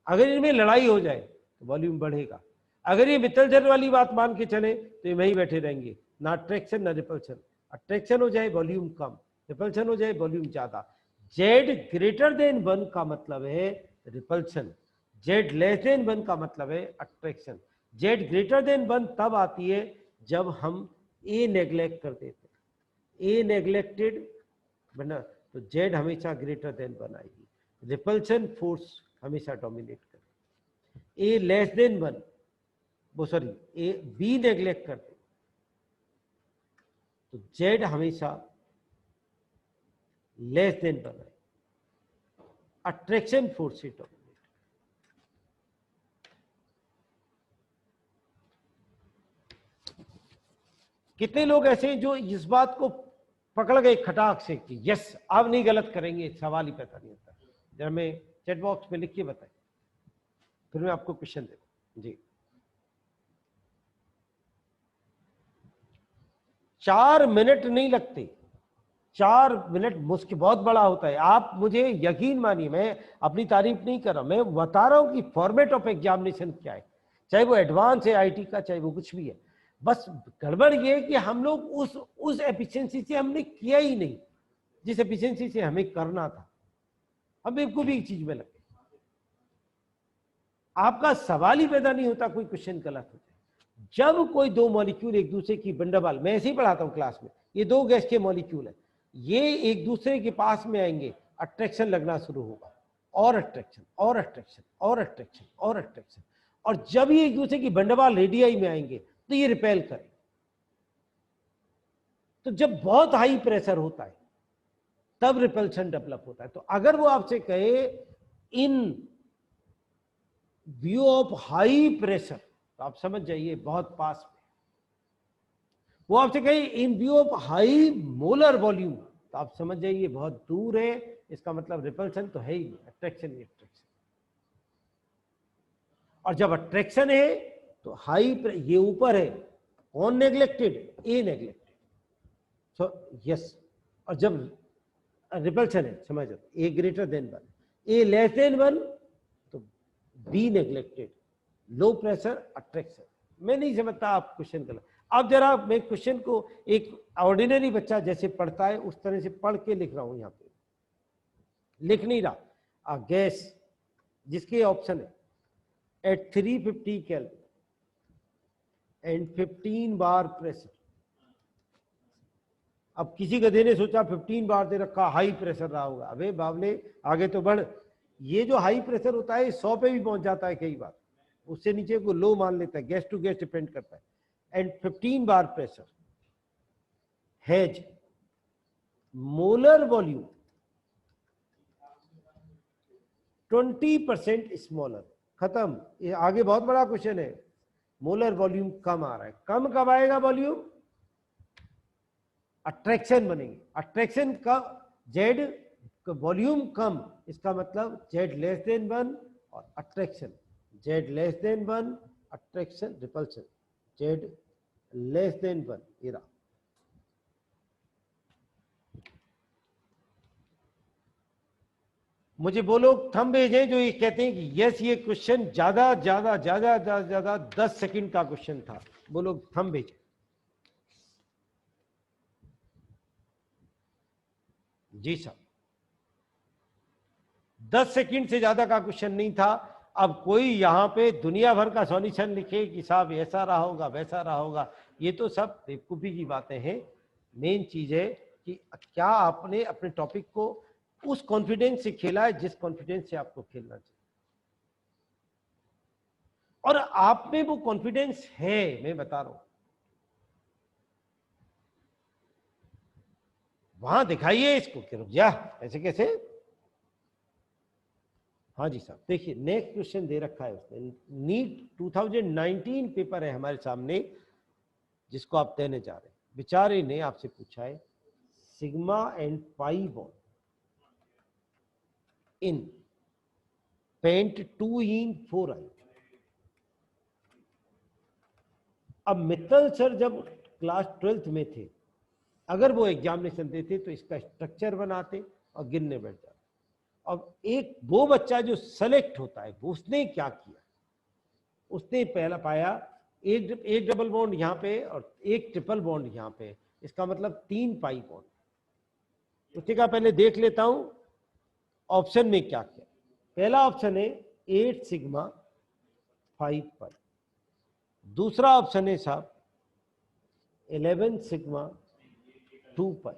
S1: अगर इनमें लड़ाई हो जाए तो वॉल्यूम बढ़ेगा। अगर ये मित्तल सर वाली बात मान के चले तो ये वहीं बैठे रहेंगे, ना अट्रैक्शन ना रिपल्शन। अट्रैक्शन हो जाए वॉल्यूम कम, रिपल्शन हो जाए वॉल्यूम ज्यादा। जेड ग्रेटर देन 1 का मतलब है रिपल्शन, जेड लेस देन 1 का मतलब है अट्रैक्शन। जेड ग्रेटर देन 1 तब आती है जब हम ए नेग्लेक्ट कर देते हैं, ए नेग्लेक्टेड बना तो जेड हमेशा ग्रेटर देन 1 आएगी, रिपल्शन फोर्स हमेशा डोमिनेट करे। ए लेस देन 1, वो सॉरी ए बी नेग्लेक्ट करते तो जेड हमेशा लेस देन 1 आए, अट्रैक्शन फोर्स से डोमिनेट। कितने लोग ऐसे हैं जो इस बात को पकड़ गए खटाक से कि यस अब नहीं गलत करेंगे, सवाल ही पैदा नहीं होता। जरा मैं चैट बॉक्स में लिख के बताएं, फिर मैं आपको क्वेश्चन देता जी। 4 मिनट नहीं लगते, 4 मिनट मुश्किल बहुत बड़ा होता है। आप मुझे यकीन मानिए, मैं अपनी तारीफ नहीं कर रहा, मैं बता रहा हूं कि फॉर्मेट ऑफ एग्जामिनेशन क्या है, चाहे वो एडवांस है आईटी का, चाहे वो कुछ भी है। बस गड़बड़ ये है कि हम लोग उस एफिशिएंसी से हमने किया ही नहीं जिस एफिशिएंसी से हमें करना था। हम एक को भी चीज में लगे, आपका सवाल ही पैदा नहीं होता, कोई क्वेश्चन गलत हो जाए। जब कोई 2 मॉलिक्यूल एक दूसरे की बंडवाल, मैं ऐसे ही पढ़ाता हूं क्लास में, ये 2 गैस के मॉलिक्यूल है, ये एक दूसरे के पास में आएंगे, अट्रैक्शन लगना शुरू होगा, और अट्रैक्शन और अट्रैक्शन और अट्रैक्शन और अट्रैक्शन, और जब ये एक दूसरे की बंडवाल रेडियाई में आएंगे तो ये रिपेल करें। तो जब बहुत हाई प्रेशर होता है तब रिपल्शन डेवलप होता है। तो अगर वो आपसे कहे इन व्यू ऑफ हाई प्रेशर, तो आप समझ जाइए बहुत पास में। वो आपसे कहे इन view of high molar volume, तो आप समझ जाइए बहुत दूर है, इसका मतलब रिपल्शन तो है ही नहीं, अट्रैक्शन ही अट्रैक्शन। और जब अट्रैक्शन है तो हाई, ये ऊपर है, कौन neglected, A neglected, so yes. और जब रिपल्शन है, समझ लो, A greater than 1, A less than 1 तो B neglected, low pressure attraction. मैं नहीं समझता आप क्वेश्चन गलत। अब जरा मैं क्वेश्चन को एक ऑर्डिनरी बच्चा जैसे पढ़ता है उस तरह से पढ़ के लिख रहा हूं, यहां पे लिख नहीं रहा। गैस जिसके ऑप्शन है at 350 kelvin and 15 bar pressure. अब किसी गधे ने सोचा 15 बार दे रखा, हाई प्रेशर रहा होगा। अबे बावले आगे तो बढ़, ये जो हाई प्रेशर होता है 100 पे भी पहुंच जाता है कई बार, उससे नीचे को लो मान लेता है, गैस टू गैस डिपेंड करता है। And 15 bar pressure has molar volume 20% smaller. खत्म, ये आगे बहुत बड़ा क्वेश्चन है। मोलर वॉल्यूम कम आ रहा है, कम कब आएगा वॉल्यूम? अट्रैक्शन बनेगी, अट्रैक्शन का जेड वॉल्यूम कम, इसका मतलब जेड लेस देन 1 और attraction Z less than 1, attraction repulsion Z less than 1। ये रहा। मुझे वो लोग थंब भेजें जो ये कहते हैं कि यस ये क्वेश्चन ज्यादा ज्यादा ज्यादा ज्यादा ज्यादा 10 सेकंड का क्वेश्चन था, वो लोग थंब भेजें। जी साहब, 10 सेकंड से ज्यादा का क्वेश्चन नहीं था। अब कोई यहाँ पे दुनिया भर का सॉल्यूशन लिखे कि साहब ऐसा रहा होगा वैसा रहा होगा, ये तो सब बेवकूफी की बातें हैं। मेन चीज है कि क्या आपने अपने टॉपिक को उस कॉन्फिडेंस से खेला है जिस कॉन्फिडेंस से आपको खेलना चाहिए, और आप में वो कॉन्फिडेंस है। मैं बता रहा हूं, वहां दिखाइए इसको कि रुक जा, ऐसे कैसे। हाँ जी साहब, देखिए नेक्स्ट क्वेश्चन दे रखा है उसने, नीट 2019 पेपर है हमारे सामने जिसको आप देने जा रहे हैं। बेचारे ने आपसे पूछा है sigma and pi bond in pent 2ene4i। अब मित्तल सर जब क्लास 12th में थे, अगर वो एग्जामिनेशन देते तो इसका स्ट्रक्चर बनाते और गिनने बैठ जाते। अब एक वो बच्चा जो सेलेक्ट होता है वो उसने क्या किया, उसने पहला पाया एक डबल बॉन्ड यहाँ पे और एक ट्रिपल बॉन्ड यहाँ पे, इसका मतलब 3 पाई बॉन्ड। उसने कहा पहले देख लेता हूं ऑप्शन में क्या क्या। पहला ऑप्शन है 8 सिग्मा 5 पाई, दूसरा ऑप्शन है साहब 11 सिग्मा 2 पाई,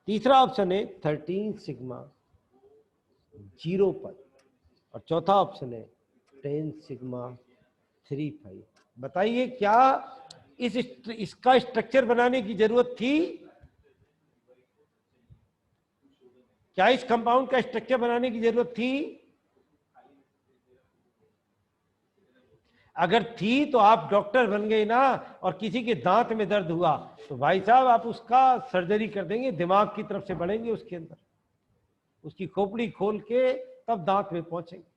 S1: तीसरा ऑप्शन है 13 सिग्मा 0 पाई, और चौथा ऑप्शन है 10 सिग्मा 3 पाई। बताइए क्या इसका स्ट्रक्चर बनाने की जरूरत थी? क्या इस कंपाउंड का स्ट्रक्चर बनाने की जरूरत थी? अगर थी तो आप डॉक्टर बन गए ना, और किसी के दांत में दर्द हुआ तो भाई साहब आप उसका सर्जरी कर देंगे, दिमाग की तरफ से बढ़ेंगे उसके अंदर, उसकी खोपड़ी खोल के तब दांत में पहुंचेंगे।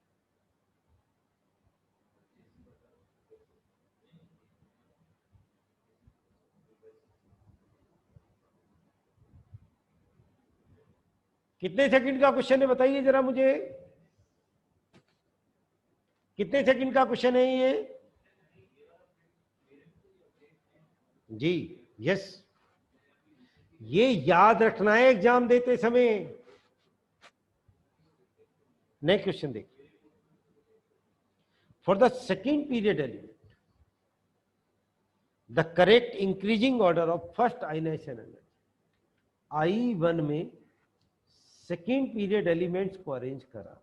S1: कितने सेकंड का क्वेश्चन है बताइए जरा मुझे, कितने सेकंड का क्वेश्चन है ये? जी यस, ये याद रखना है एग्जाम देते समय। नेक्स्ट क्वेश्चन देखिए, for the second period element the correct increasing order of first ionisation element. I1 में सेकेंड पीरियड एलिमेंट्स को अरेंज करा।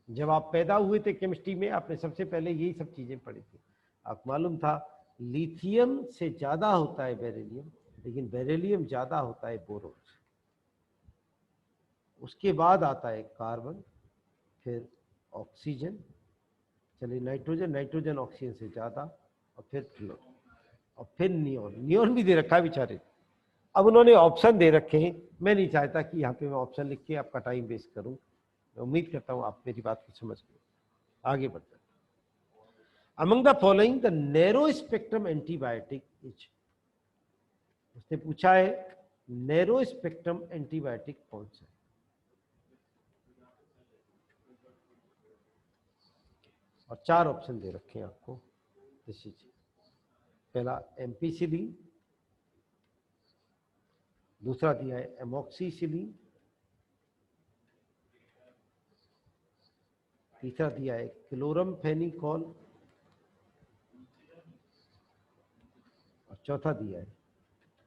S1: जब आप पैदा हुए थे केमिस्ट्री में आपने सबसे पहले यही सब चीजें पढ़ी थी। आपको मालूम था लिथियम से ज्यादा होता है बेरिलियम, लेकिन बेरिलियम ज्यादा होता है बोरोन से। उसके बाद आता है कार्बन, फिर ऑक्सीजन, चलिए नाइट्रोजन, नाइट्रोजन ऑक्सीजन से ज्यादा, और फिर फ्लोर, और फिर नियोन। नियोन भी दे रखा है बेचारे। अब उन्होंने ऑप्शन दे रखे हैं, मैं नहीं चाहता कि यहाँ पे मैं ऑप्शन लिख के आपका टाइम वेस्ट करूं। मैं उम्मीद करता हूं आप मेरी बात को समझ गए। आगे बढ़ते हैं। Among the following the narrow spectrum antibiotic is. उसने पूछा है नैरो स्पेक्ट्रम एंटीबायोटिक कौन सा है? और 4 ऑप्शन दे रखे हैं आपको। पहला एम्पीसिलिन, दूसरा दिया है एमोक्सिसिलिन, तीसरा दिया है क्लोरमफेनिकॉल, और चौथा दिया है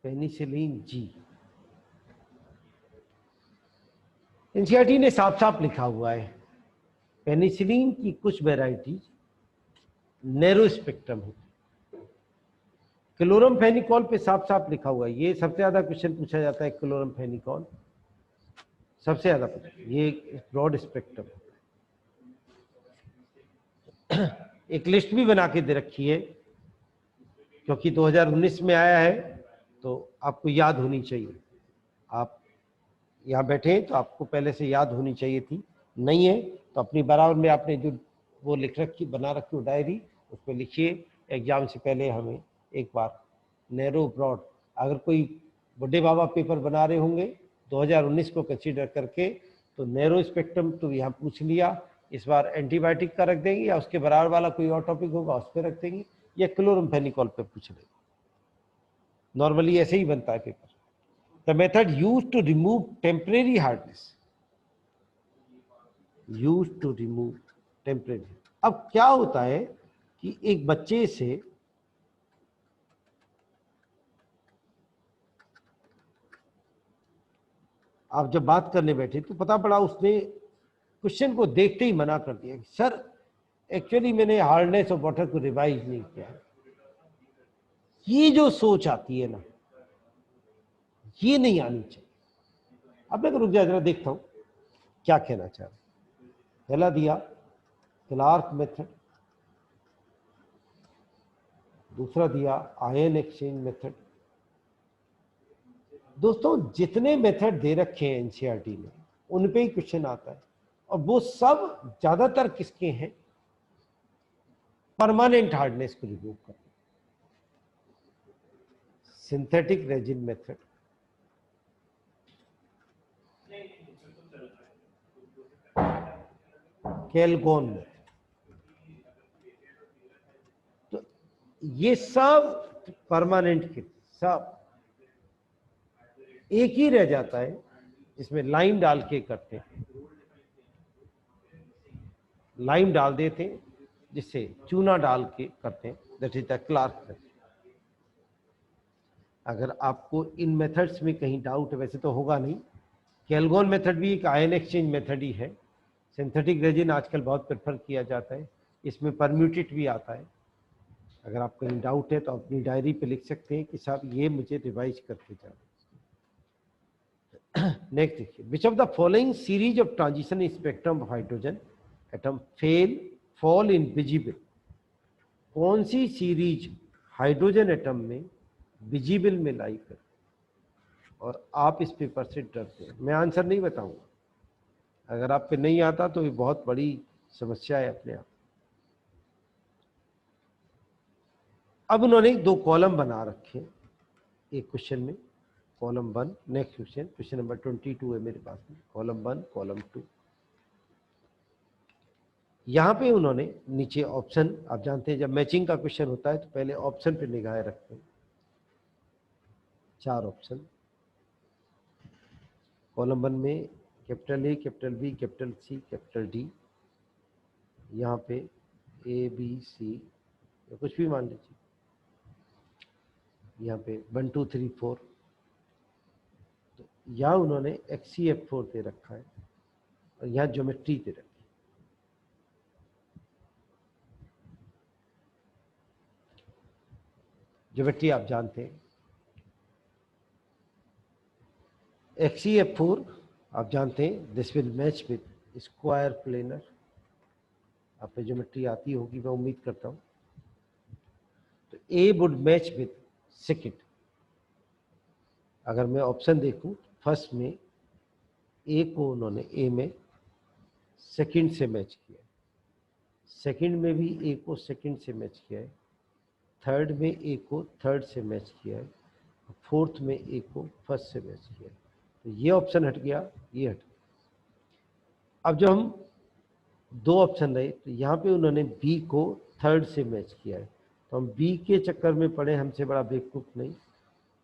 S1: पेनिसिलिन जी। एनसीईआरटी ने साफ साफ लिखा हुआ है पेनिसिलिन की कुछ वेराइटीज नैरो स्पेक्ट्रम है। क्लोरमफेनिकॉल पे साफ साफ लिखा हुआ है, ये सबसे ज्यादा क्वेश्चन पूछा जाता है। क्लोरमफेनिकॉल सबसे ज्यादा पूछा, ये ब्रॉड स्पेक्ट्रम। एक लिस्ट भी बना के दे रखी है क्योंकि 2019 में आया है तो आपको याद होनी चाहिए। आप यहाँ बैठे हैं तो आपको पहले से याद होनी चाहिए थी, नहीं है तो अपनी बराबर में आपने जो वो लिख रखी बना रखी हो डायरी, उस पर लिखिए। एग्जाम से पहले हमें एक बार नैरो ब्रॉड, अगर कोई बड़े बाबा पेपर बना रहे होंगे 2019 को कंसीडर करके तो नैरो स्पेक्ट्रम तो यहाँ पूछ लिया, इस बार एंटीबायोटिक का रख देंगे या उसके बराबर वाला कोई और टॉपिक होगा उस पर रख देंगे, या क्लोरमफेनिकॉल पे पूछ लेंगे। नॉर्मली ऐसे ही बनता है paper. The method used to remove temporary hardness, used to remove temporary. अब क्या होता है कि एक बच्चे से आप जब बात करने बैठे तो पता पड़ा उसने क्वेश्चन को देखते ही मना कर दिया, सर एक्चुअली मैंने हार्डनेस ऑफ वाटर को रिवाइज नहीं किया। ये जो सोच आती है ना, ये नहीं आनी चाहिए। अब मैं रुक जा जरा देखता हूं क्या कहना चाह रहा। पहला दिया क्लार्क मेथड, दूसरा दिया आयन एक्सचेंज मेथड। दोस्तों जितने मेथड दे रखे हैं एनसीईआरटी में उन पे ही क्वेश्चन आता है, और वो सब ज्यादातर किसके हैं? परमानेंट हार्डनेस को रिमूव करना। Synthetic resin method, Calgon method, तो ये सब परमानेंट के सब। एक ही रह जाता है इसमें लाइम डाल के करते हैं, लाइम डाल देते हैं जिससे चूना डाल के करते हैं, that is the Clark method. अगर आपको इन मेथड्स में कहीं डाउट है, वैसे तो होगा नहीं, कैलगोन मेथड भी एक आयन एक्सचेंज मेथड ही है। सिंथेटिक रेजिन आजकल बहुत प्रेफर किया जाता है, इसमें परम्यूटेट भी आता है। अगर आपको कहीं डाउट है तो अपनी डायरी पे लिख सकते हैं कि साहब ये मुझे रिवाइज करके जाना। नेक्स्ट देखिए, which of the following series of transition spectrum of hydrogen atom fall in visible. कौन सी सीरीज हाइड्रोजन एटम में विजिबल में लाई कर, और आप इस पेपर से डरते हैं। मैं आंसर नहीं बताऊंगा, अगर आप पे नहीं आता तो ये बहुत बड़ी समस्या है अपने आप। अब उन्होंने 2 कॉलम बना रखे एक क्वेश्चन में, column 1। Next question, question number 22 है मेरे पास में, कॉलम 1 कॉलम 2। यहाँ पे उन्होंने नीचे ऑप्शन, आप जानते हैं जब मैचिंग का क्वेश्चन होता है तो पहले ऑप्शन पे निगाहें रखते हैं। 4 ऑप्शन कॉलम 1 में, capital A, capital B, capital C, capital D. यहाँ पे ए बी सी या कुछ भी मान लीजिए। यहाँ पे 1 2 3 4, तो यहाँ उन्होंने HCF4 दे रखा है और यहाँ ज्योमेट्री दे रखी है। ज्योमेट्री आप जानते हैं, HCF4 आप जानते हैं, this will match with square planar. आप पे ज्योमेट्री आती होगी मैं उम्मीद करता हूँ। तो ए वुड मैच विद सेकेंड। अगर मैं ऑप्शन देखूं, फर्स्ट में ए को उन्होंने ए में सेकंड से मैच किया, सेकंड में भी ए को सेकंड से मैच किया है, थर्ड में ए को थर्ड से मैच किया है, फोर्थ में ए को फर्स्ट से मैच किया, तो ये ऑप्शन हट गया, ये हट गया। अब जो हम दो ऑप्शन रहे, तो यहाँ पे उन्होंने बी को थर्ड से मैच किया है, तो हम बी के चक्कर में पड़े, हमसे बड़ा बेवकूफ़ नहीं।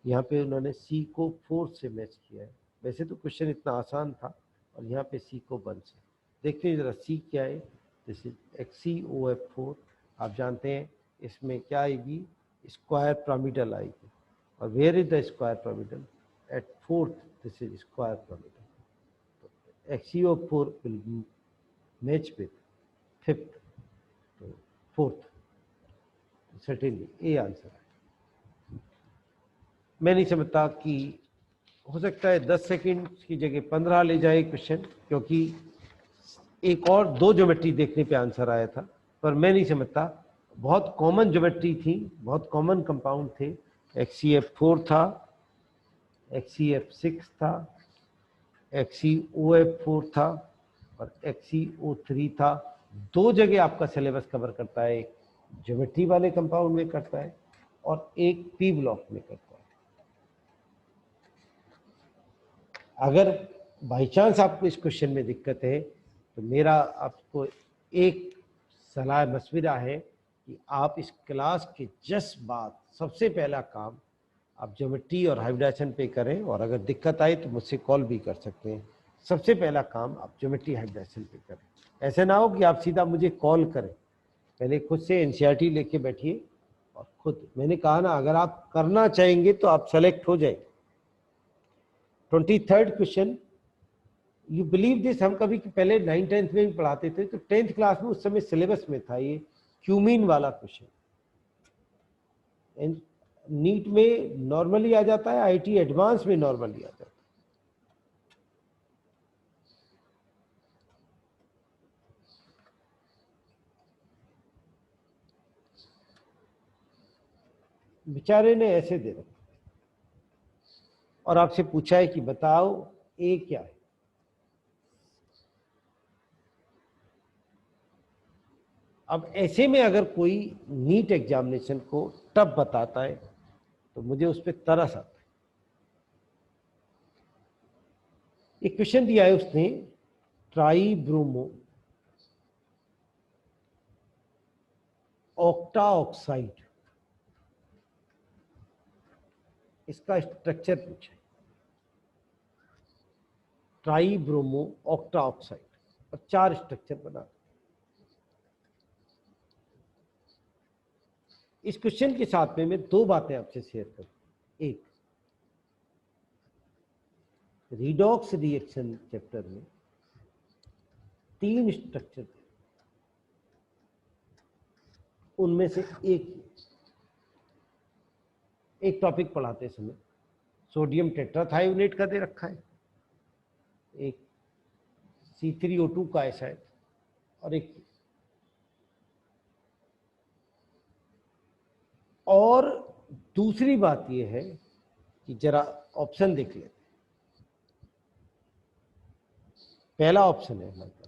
S1: यहाँ पे उन्होंने सी को फोर्थ से मैच किया है। वैसे तो क्वेश्चन इतना आसान था, और यहाँ पे सी को वन से। देखते हैं जरा सी क्या है। This is XCOF4। आप जानते हैं इसमें क्या आएगी, स्क्वायर पिरामिडल आएगी। और where is the square pyramidal? At fourth, this is square pyramidal. XCOF4 will match with fifth, तो फोर्थ, सर्टेनली ए आंसर है। मैं नहीं समझता कि हो सकता है 10 सेकंड की जगह 15 ले जाए क्वेश्चन, क्योंकि एक और दो ज्योमेट्री देखने पे आंसर आया था, पर मैं नहीं समझता। बहुत कॉमन ज्योमेट्री थी, बहुत कॉमन कंपाउंड थे। XCF4 था, XCF6 था, XCOF4 था और XCO3 था। दो जगह आपका सिलेबस कवर करता है, एक ज्योमेट्री वाले कंपाउंड में करता है और एक पी ब्लॉक में करता है। अगर बाई चांस आपको इस क्वेश्चन में दिक्कत है, तो मेरा आपको एक सलाह मशविरा है कि आप इस क्लास के जस्ट बाद सबसे पहला काम आप ज्योमेट्री और हाइब्रिडाइजेशन पे करें, और अगर दिक्कत आए तो मुझसे कॉल भी कर सकते हैं। सबसे पहला काम आप ज्योमेट्री हाइब्रिडाइजेशन पे करें। ऐसे ना हो कि आप सीधा मुझे कॉल करें, पहले खुद से एनसीईआरटी लेके बैठिए और खुद, मैंने कहा ना, अगर आप करना चाहेंगे तो आप सेलेक्ट हो जाए। 23rd question, you believe this, हम कभी पहले 9th 10th में भी पढ़ाते थे, तो 10th क्लास में उस समय सिलेबस में था ये क्यूमीन वाला क्वेश्चन। नीट में नॉर्मली आ जाता है, आईटी एडवांस में नॉर्मली आ जाता है। बेचारे ने ऐसे दे रखा और आपसे पूछा है कि बताओ ए क्या है। अब ऐसे में अगर कोई नीट एग्जामिनेशन को टफ बताता है तो मुझे उस पर तरस आता है। एक क्वेश्चन दिया है उसने, ट्राई ब्रोमो ऑक्टा ऑक्साइड, इसका स्ट्रक्चर पूछा है। ट्राई ब्रोमो ऑक्टा ऑक्साइड, और 4 स्ट्रक्चर बना। इस क्वेश्चन के साथ में मैं 2 बातें आपसे शेयर करूं। एक, रिडॉक्स रिएक्शन चैप्टर में 3 स्ट्रक्चर, उनमें से एक टॉपिक पढ़ाते समय सोडियम टेट्राथायोनेट का दे रखा है, एक C3O2 का ऐसा है, और एक, और दूसरी बात यह है कि जरा ऑप्शन देख लेते हैं। पहला ऑप्शन है हमारे पास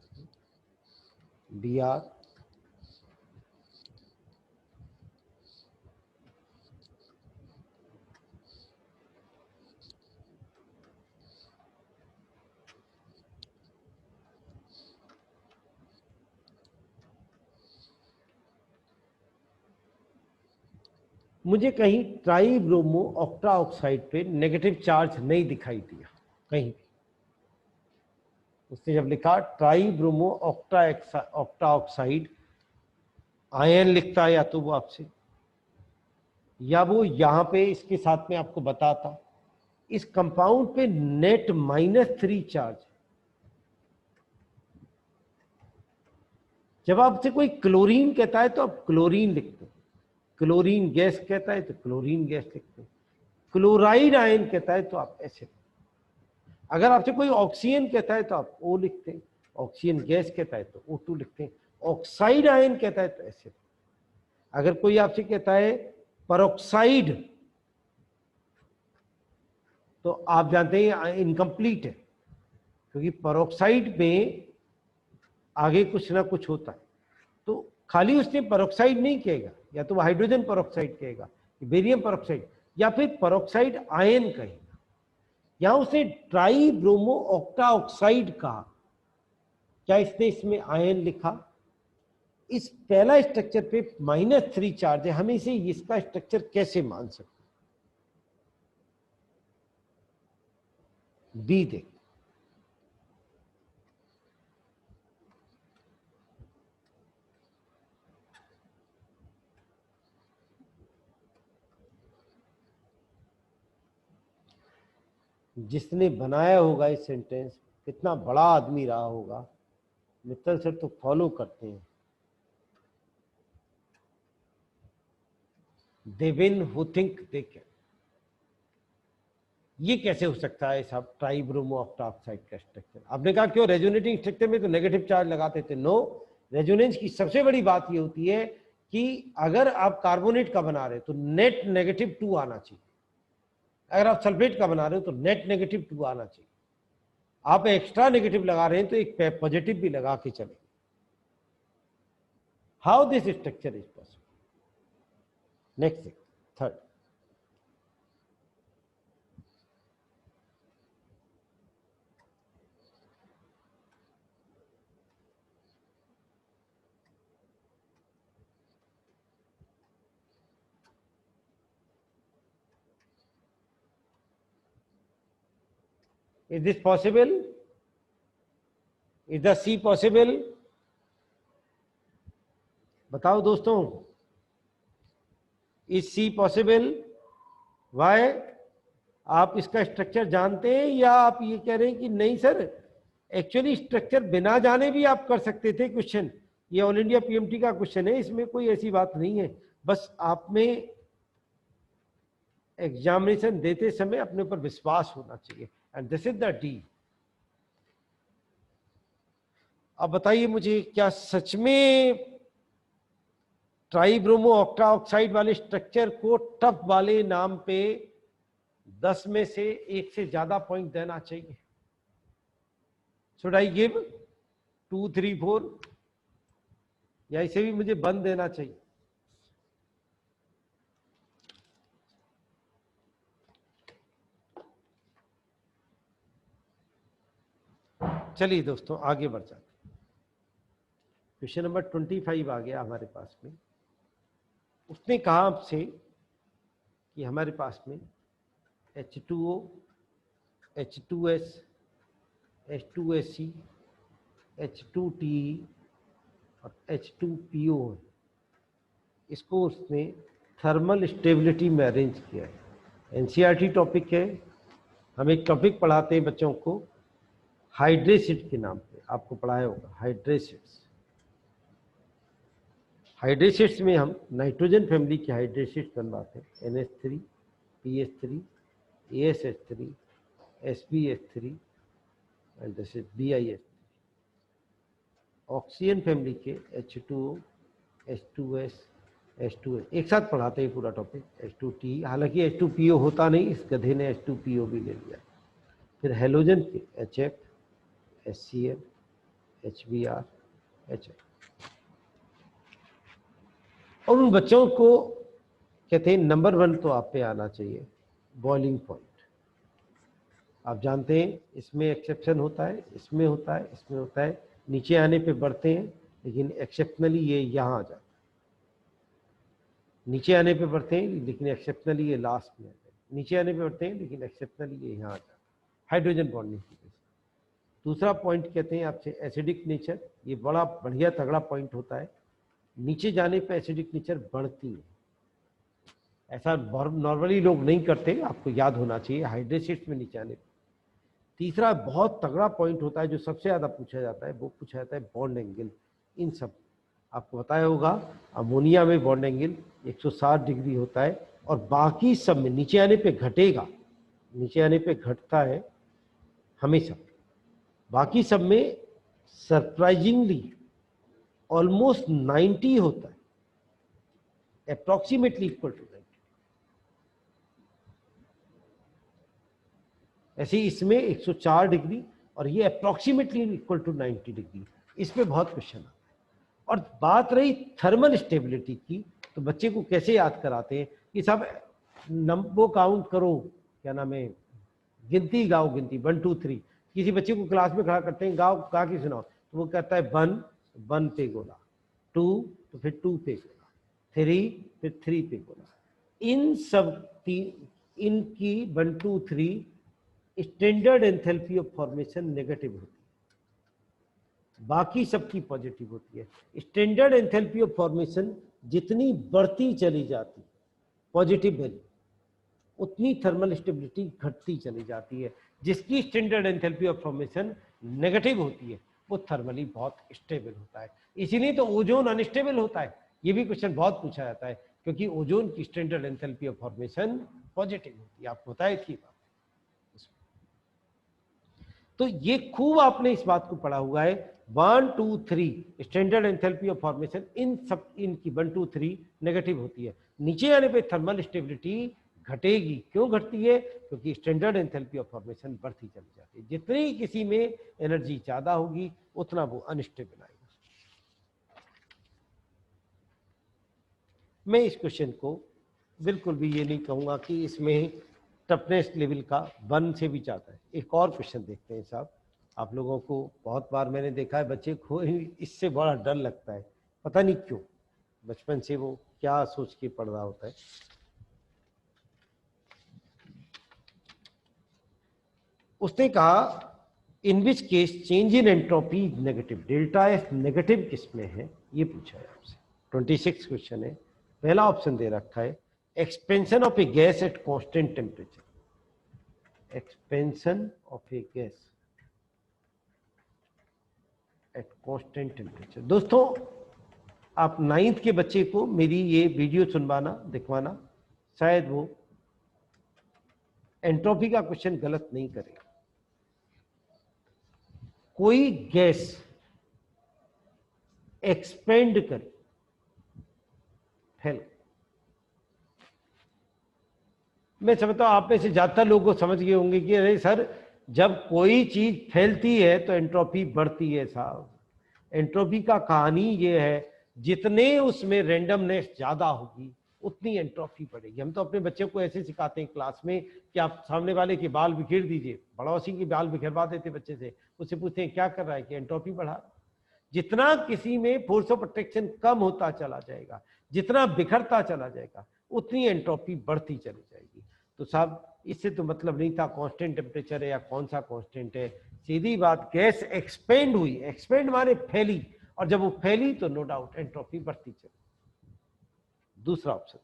S1: Br, मुझे कहीं ट्राई ब्रोमो ऑक्टा ऑक्साइड पे नेगेटिव चार्ज नहीं दिखाई दिया कहीं भी। उसने जब लिखा try bromo octa oxide, ion लिखता है, या तो वो आपसे, या वो यहां पे इसके साथ में आपको बताता इस कंपाउंड पे नेट -3 चार्ज। जब आपसे कोई क्लोरीन कहता है तो आप क्लोरीन लिखते हैं, क्लोरीन गैस कहता है तो क्लोरीन गैस लिखते हैं, क्लोराइड आयन कहता है तो आप ऐसे। अगर आपसे कोई ऑक्सीजन कहता है तो आप O लिखते हैं, ऑक्सीजन गैस कहता है तो O2 लिखते हैं, ऑक्साइड आयन कहता है तो ऐसे। अगर कोई आपसे कहता है परऑक्साइड, तो आप जानते हैं इनकम्प्लीट है, क्योंकि परऑक्साइड में आगे कुछ ना कुछ होता है। तो खाली उसने परऑक्साइड नहीं कहेगा, या तो वो हाइड्रोजन परऑक्साइड कहेगा, बेरियम परऑक्साइड, या फिर पेरोक्साइड आयन कहेगा। यहां उसने ट्राई ब्रोमो ऑक्टा ऑक्साइड कहा, क्या इसने इसमें आयन लिखा? इस पहला स्ट्रक्चर पे -3 चार्ज है, हम इसे इसका स्ट्रक्चर कैसे मान सकते? बी देख, जिसने बनाया होगा इस सेंटेंस कितना बड़ा आदमी रहा होगा, मित्तल सर तो फॉलो करते हैं। They win who think they can. ये कैसे हो सकता है साहब ट्राइब्रोमो ऑक्टाऑक्साइड का स्ट्रक्चर? आपने कहा क्यों रेजोनेटिंग स्ट्रक्चर में तो नेगेटिव चार्ज लगाते थे। नो, रेजोनेंस की सबसे बड़ी बात ये होती है कि अगर आप कार्बोनेट का बना रहे हो तो नेट -2 आना चाहिए, अगर आप सल्फेट का बना रहे हो तो नेट -2 आना चाहिए। आप एक्स्ट्रा नेगेटिव लगा रहे हैं तो एक पॉजिटिव भी लगा के चले। How this structure is possible? Next, third, is this possible? Is the C possible? बताओ दोस्तों, इज C possible? Why? आप इसका स्ट्रक्चर जानते हैं या आप ये कह रहे हैं कि नहीं सर, एक्चुअली स्ट्रक्चर बिना जाने भी आप कर सकते थे क्वेश्चन। ये ऑल इंडिया पीएमटी का क्वेश्चन है, इसमें कोई ऐसी बात नहीं है, बस आप में एग्जामिनेशन देते समय अपने ऊपर विश्वास होना चाहिए। And this is the D. अब बताइए मुझे, क्या सच में ट्राइब्रोमो ऑक्टा ऑक्साइड वाले स्ट्रक्चर को टफ वाले नाम पे 10 में से 1 से ज्यादा पॉइंट देना चाहिए? शुड आई गिव 2, 3, 4 या इसे भी मुझे बंद देना चाहिए? चलिए दोस्तों आगे बढ़ जाते। क्वेश्चन नंबर 25 आ गया हमारे पास में। उसने कहा आपसे कि हमारे पास में H2O, H2S, H2SC, H2TE और H2PO है। इसको उसने थर्मल स्टेबिलिटी में अरेंज किया है। एनसीईआरटी टॉपिक है। हम एक टॉपिक पढ़ाते हैं बच्चों को हाइड्रेसिड के नाम पे, आपको पढ़ाया होगा हाइड्रेसिड्स। हाइड्रेसिड्स में हम नाइट्रोजन फैमिली के हाइड्रेसिड्स बनवाते हैं, NH3, PH3, ASH3, SbH3 and this is BiH3। Oxygen family के H2O, H2S, H2S एक साथ पढ़ाते हैं पूरा टॉपिक। H2T, हालांकि H2PO होता नहीं, इस गधे ने H2PO भी ले लिया। फिर हेलोजन के HF, HCl, HBr, HF। और उन बच्चों को कहते हैं नंबर 1 तो आप पे आना चाहिए, बॉइलिंग पॉइंट। आप जानते हैं इसमें एक्सेप्शन होता है, इसमें होता है, इसमें होता है, नीचे आने पे बढ़ते हैं, लेकिन एक्सेप्शनली ये यहाँ आ जाता है। नीचे आने पे बढ़ते हैं लेकिन एक्सेप्शनली ये लास्ट में आते हैं। नीचे आने पे बढ़ते हैं लेकिन एक्सेप्शनली ये यहाँ आ जाता है, हाइड्रोजन बॉन्डिंग की वजह से। दूसरा पॉइंट कहते हैं आपसे एसिडिक नेचर। ये बड़ा बढ़िया तगड़ा पॉइंट होता है। नीचे जाने पे एसिडिक नेचर बढ़ती है, ऐसा नॉर्मली लोग नहीं करते, आपको याद होना चाहिए हाइड्रेसिड्स में नीचे आने पे। तीसरा बहुत तगड़ा पॉइंट होता है जो सबसे ज्यादा पूछा जाता है, वो पूछा जाता है बॉन्ड एंगल। इन सब आपको बताया होगा, अमोनिया में बॉन्ड एंगल 160 डिग्री होता है और बाकी सब में नीचे आने पे घटेगा, नीचे आने पे घटता है हमेशा। बाकी सब में सरप्राइजिंगली ऑलमोस्ट 90 होता है, अप्रोक्सीमेटली इक्वल टू 90। ऐसे ही इसमें 104 डिग्री और ये अप्रोक्सीमेटली इक्वल टू 90 डिग्री। इस पे बहुत क्वेश्चन आता है। और बात रही थर्मल स्टेबिलिटी की, तो बच्चे को कैसे याद कराते हैं कि साहब वो काउंट करो, क्या नाम है, गिनती गाओ, गिनती 1 2 3। किसी बच्चे को क्लास में खड़ा करते हैं, गाओ, गा के सुनाओ, तो वो कहता है 1 पे गोला, 2 तो फिर 2 पे गोला, 3 फिर 3 पे गोला। इन सब इनकी 1 2 3 standard enthalpy of formation negative होती है, बाकी सबकी पॉजिटिव होती है। स्टैंडर्ड एंथैल्पी ऑफ फॉर्मेशन जितनी बढ़ती चली जाती पॉजिटिव वैल्यू, उतनी थर्मल स्टेबिलिटी घटती चली जाती है। जिसकी standard enthalpy of formation negative होती है वो थर्मली बहुत स्टेबल होता है। इसीलिए तो ओजोन अनस्टेबल होता है। ये भी क्वेश्चन बहुत पूछा जाता है, क्योंकि ओजोन की standard enthalpy of formation positive होती है। आपको बताया थी बात। तो ये खूब आपने इस बात को पढ़ा हुआ है। 1 2 3 स्टैंडर्ड एंथैल्पी ऑफ फॉर्मेशन, इन सब इनकी 1 2 3 नेगेटिव होती है। नीचे आने पे थर्मल स्टेबिलिटी घटेगी। क्यों घटती है? क्योंकि स्टैंडर्ड एंथैल्पी ऑफ फॉर्मेशन बढ़ती चली जाती है। जितनी किसी में एनर्जी ज्यादा होगी उतना वो अनस्टेबल आएगा। मैं इस क्वेश्चन को बिल्कुल भी ये नहीं कहूंगा कि इसमें टफनेस लेवल का 1 से भी ज्यादा है। एक और क्वेश्चन देखते हैं साहब। आप लोगों को बहुत बार मैंने देखा है बच्चे को इससे बड़ा डर लगता है, पता नहीं क्यों, बचपन से वो क्या सोच के पढ़ रहा होता है। उसने कहा in which case change in entropy negative, delta F negative किसमें है, ये पूछा है आपसे। 26 क्वेश्चन है। पहला ऑप्शन दे रखा है expansion of A gas at constant temperature, expansion of A gas at constant temperature. दोस्तों आप 9th के बच्चे को मेरी ये वीडियो सुनवाना, दिखवाना, शायद वो एंट्रोपी का क्वेश्चन गलत नहीं करेगा। कोई गैस एक्सपेंड करे, फैल, मैं समझता हूं आप में से ज्यादातर लोग को समझ गए होंगे कि अरे सर जब कोई चीज फैलती है तो एंट्रोपी बढ़ती है। साहब एंट्रोपी का कहानी ये है, जितने उसमें रेंडमनेस ज्यादा होगी उतनी एंट्रोपी बढ़ेगी। हम तो अपने बच्चे को ऐसे सिखाते हैं क्लास में कि आप सामने वाले के बाल बिखेर दीजिए, पड़ोसी के बाल बिखेरवा देते बच्चे से, उससे पूछते हैं क्या कर रहा है, कि एंट्रोपी बढ़ा। जितना किसी में फोर्स ऑफ अट्रैक्शन कम होता चला जाएगा, जितना बिखरता चला जाएगा, उतनी एंट्रोपी बढ़ती चली जाएगी। तो साहब इससे तो मतलब नहीं था कांस्टेंट टेम्परेचर है या कौन सा कांस्टेंट है, सीधी बात गैस एक्सपेंड हुई, एक्सपेंड माने फैली, और जब वो फैली तो नो डाउट एंट्रोपी बढ़ती चली। दूसरा option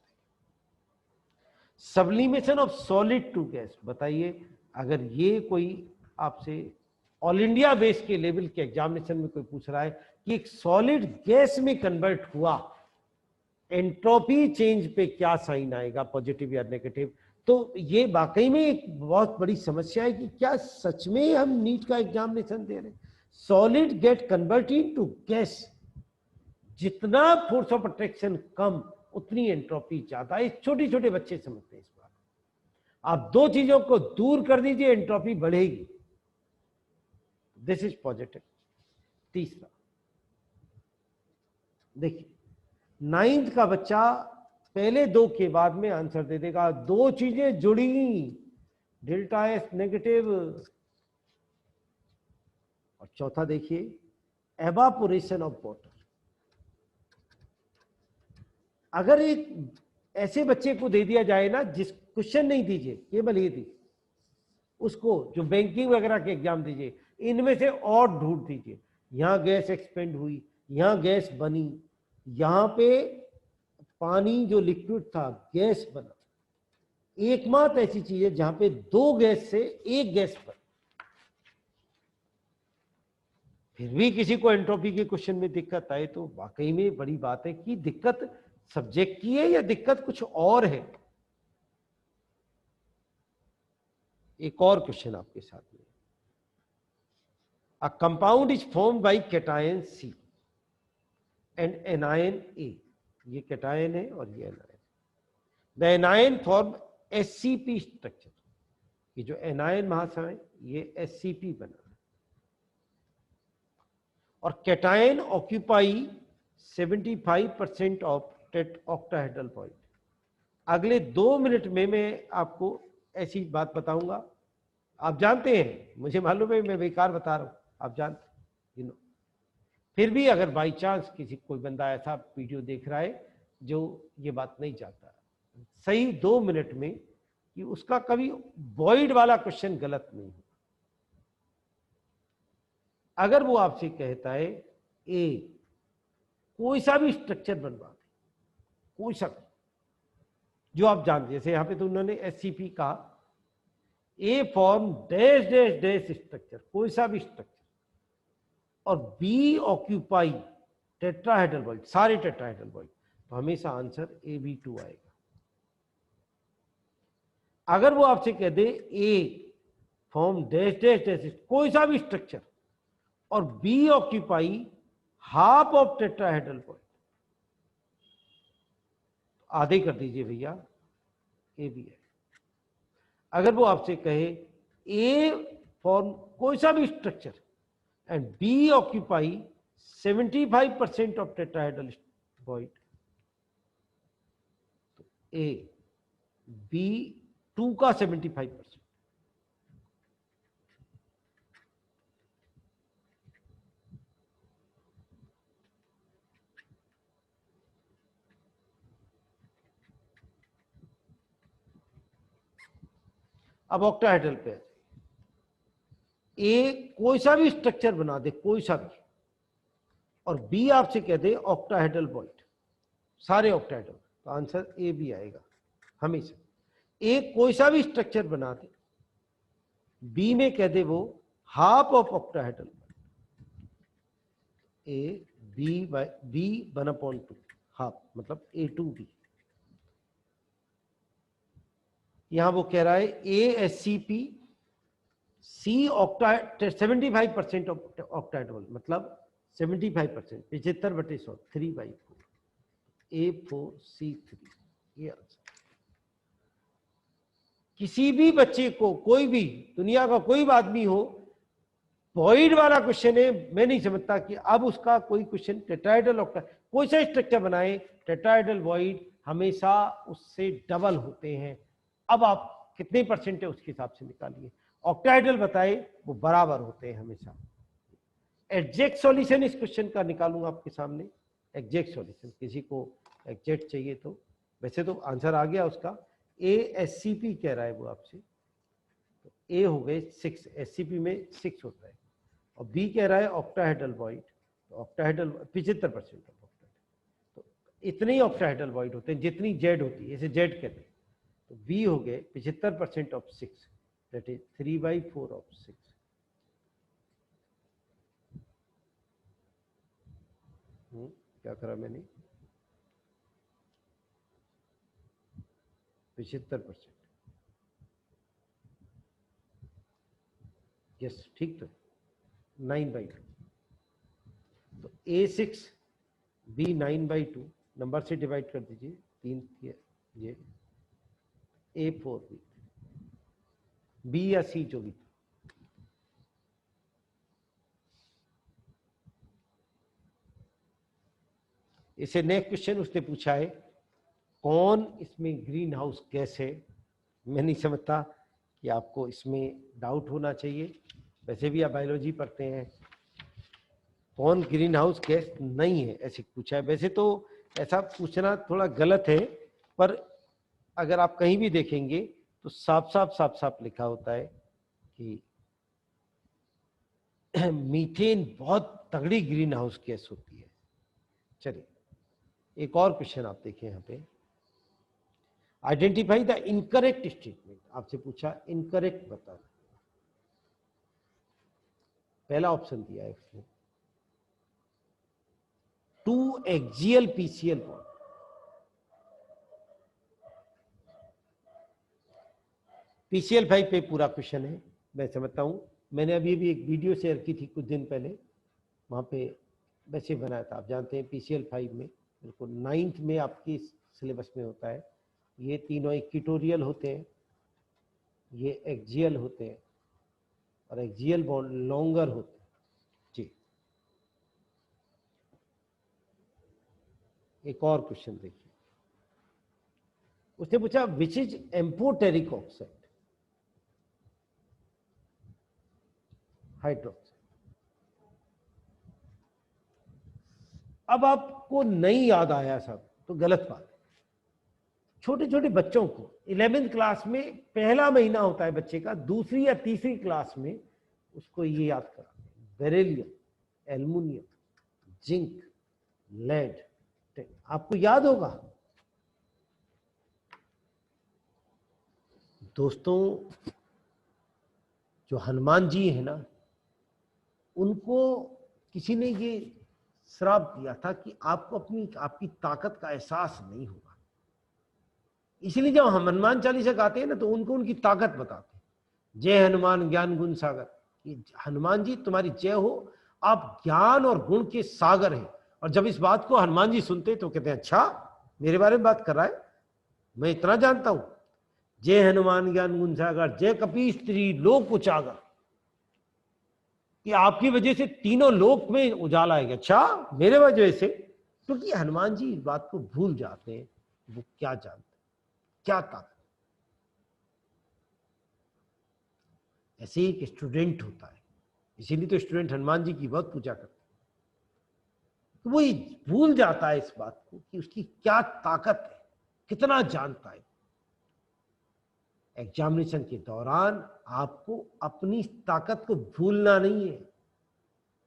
S1: sublimation of solid to gas. बताइए अगर ये कोई आपसे ऑल इंडिया बेस के लेवल के एग्जामिनेशन में कोई पूछ रहा है कि एक सॉलिड गैस में कन्वर्ट हुआ, एंट्रोपी चेंज पे क्या साइन आएगा, पॉजिटिव या नेगेटिव, तो ये वाकई में एक बहुत बड़ी समस्या है कि क्या सच में हम नीट का एग्जामिनेशन दे रहे हैं। Solid get converted to gas, जितना फोर्स ऑफ अट्रैक्शन कम उतनी एंट्रोपी ज्यादा। ये छोटे छोटे बच्चे समझते हैं इस बात। आप दो चीजों को दूर कर दीजिए एंट्रोपी बढ़ेगी। This is positive. तीसरा देखिए 9th का बच्चा पहले दो के बाद में आंसर दे देगा। दो चीजें जुड़ी, डेल्टा एस नेगेटिव, और चौथा देखिए एवापोरेशन ऑफ वाटर। अगर एक ऐसे बच्चे को दे दिया जाए ना, जिस क्वेश्चन नहीं दीजिए, केवल ये दीजिए उसको, जो बैंकिंग वगैरह के एग्जाम दीजिए, इनमें से और ढूंढ दीजिए, यहां गैस एक्सपेंड हुई, यहां गैस बनी, यहां पे पानी जो लिक्विड था गैस बना। एकमात्र ऐसी चीज है जहां पे दो गैस से एक गैस बना। फिर भी किसी को एंट्रोपी के क्वेश्चन में दिक्कत आए तो वाकई में बड़ी बात है कि दिक्कत सब्जेक्ट की है या दिक्कत कुछ और है। एक और क्वेश्चन आपके साथ में, a compound is form by cation C and anion A। ये कैटायन है और ये anion. The anion form SCP structure. ये जो एनायन महाशय ये SCP बना, और cation occupy 75% of octahedral point. अगले 2 मिनट में मैं आपको ऐसी बात बताऊंगा, आप जानते हैं, मुझे मालूम है मैं बेकार बता रहा हूं, आप जानते यू नो, फिर भी अगर बाई चांस किसी कोई बंदा ऐसा वीडियो देख रहा है जो ये बात नहीं चाहता, सही 2 मिनट में कि उसका कभी वॉइड वाला क्वेश्चन गलत नहीं हो। अगर वो आपसे कहता है ए कोई सा भी स्ट्रक्चर बनवा दे, कोई सा जो आप जानते, जैसे यहां पे तो उन्होंने एससीपी कहा, A form dash dash dash structure, कोई सा भी स्ट्रक्चर, और बी ऑक्यूपाई टेट्राहेड्रल वॉइड, सारे टेट्राहेड्रल वॉइड, तो हमेशा आंसर AB2 आएगा। अगर वो आपसे कह दे A form dash dash dash कोई सा भी स्ट्रक्चर और B occupy half of tetrahedral void, आधे कर दीजिए भैया, ए बी है। अगर वो आपसे कहे ए फॉर्म कोई सा भी structure and B occupy 75% of tetrahedral void, तो ए बी 2 का 75%। अब ऑक्टाहेड्रल पे ए कोई सा भी स्ट्रक्चर बना दे, कोई सा भी, और बी आपसे कह दे ऑक्टाहेड्रल वॉइड, सारे ऑक्टाहेड्रल, तो आंसर ए बी आएगा हमेशा। ए कोई सा भी स्ट्रक्चर बना दे, बी में कह दे वो half of octahedral, A B by B 1/2 half, मतलब A2B। यहां वो कह रहा है ASCP सी ऑक्टा 75% ऑक्टाहेड्रल, मतलब 75%, 75/100, 3/4, A4C3, ये आंसर। किसी भी बच्चे को, कोई भी दुनिया का कोई भी आदमी हो, वॉइड वाला क्वेश्चन है, मैं नहीं समझता कि अब उसका कोई क्वेश्चन टेट्राहेड्रल ऑक्टा कोई सा स्ट्रक्चर बनाए, टेट्राहेड्रल वॉइड हमेशा उससे डबल होते हैं। अब आप कितने परसेंट है उसके हिसाब से निकालिए, ऑक्टाहेड्रल बताए वो बराबर होते हैं हमेशा। एग्जैक्ट सॉल्यूशन इस क्वेश्चन का निकालूंगा आपके सामने, एग्जैक्ट सॉल्यूशन, किसी को एग्जैक्ट चाहिए तो, वैसे तो आंसर आ गया उसका, ASCP कह रहा है वो आपसे, तो ए हो गए 6, SCP में 6 होता है, और बी कह रहा है ऑक्टाहेड्रल वॉइड, तो ऑक्टाहेड्रल 75% ऑफ ऑक्टाहेड्रल, तो इतने ही ऑक्टाहेड्रल वॉइड होते हैं जितनी जेड होती है, इसे जेड कहते हैं, तो बी हो गए 75% ऑफ 6, दैट इज 3/4 ऑफ 6। क्या करा मैंने, 75%, यस ठीक, तो 9/2, तो A6 B 9/2 नंबर से डिवाइड कर दीजिए, 3 ये A4 बी या सी जो भी। इसे नेक्स्ट क्वेश्चन उसने पूछा है, कौन इसमें ग्रीन हाउस गैस है। मैं नहीं समझता कि आपको इसमें डाउट होना चाहिए, वैसे भी आप बायोलॉजी पढ़ते हैं, कौन ग्रीन हाउस गैस नहीं है ऐसे पूछा है। वैसे तो ऐसा पूछना थोड़ा गलत है, पर अगर आप कहीं भी देखेंगे तो साफ साफ लिखा होता है कि मीथेन बहुत तगड़ी ग्रीन हाउस गैस होती है। चलिए एक और क्वेश्चन आप देखें यहाँ पे, आइडेंटिफाई द इनकरेक्ट स्टेटमेंट, आपसे पूछा इनकरेक्ट बता, पहला ऑप्शन दिया है उसने 2 एक्सियल पीसीएल बॉन्ड, PCl5 पे पूरा क्वेश्चन है, मैं समझता हूं, मैंने अभी भी एक वीडियो शेयर की थी कुछ दिन पहले, वहां पे वैसे बनाया था। आप जानते हैं PCl5 में बिल्कुल 9th में आपकी सिलेबस में होता है, ये तीनों इक्विटोरियल होते हैं, ये एक्सियल होते हैं, और एक्सियल बॉन्ड लॉन्गर होते हैं जी। एक और क्वेश्चन देखिए, उसने पूछा which is amphoteric oxide, hydroxide. अब आपको नहीं याद आया सब तो गलत बात है। छोटे छोटे बच्चों को 11th क्लास में पहला महीना होता है बच्चे का, दूसरी या तीसरी क्लास में उसको ये याद कराते हैं, बेरिलियम, एल्युमिनियम, जिंक, लेड, आपको याद होगा। दोस्तों जो हनुमान जी है ना, उनको किसी ने ये श्राप दिया था कि आपको आपकी ताकत का एहसास नहीं होगा। इसलिए जब हम हनुमान चालीसा गाते हैं ना तो उनको उनकी ताकत बताते हैं। जय हनुमान ज्ञान गुण सागर, हनुमान जी तुम्हारी जय हो, आप ज्ञान और गुण के सागर हैं। और जब इस बात को हनुमान जी सुनते तो कहते हैं अच्छा मेरे बारे में बात कर रहा है, मैं इतना जानता हूं। जय हनुमान ज्ञान गुण सागर, जय कपीस त्री लोक उजागर, कि आपकी वजह से तीनों लोक में उजाला आएगा। अच्छा मेरे वजह से, क्योंकि हनुमान जी इस बात को भूल जाते हैं वो क्या जानते, क्या ताकत। ऐसे ही एक स्टूडेंट होता है, इसीलिए तो स्टूडेंट हनुमान जी की बहुत पूजा करते हैं। तो वो भूल जाता है इस बात को कि उसकी क्या ताकत है, कितना जानता है। एग्जामिनेशन के दौरान आपको अपनी ताकत को भूलना नहीं है,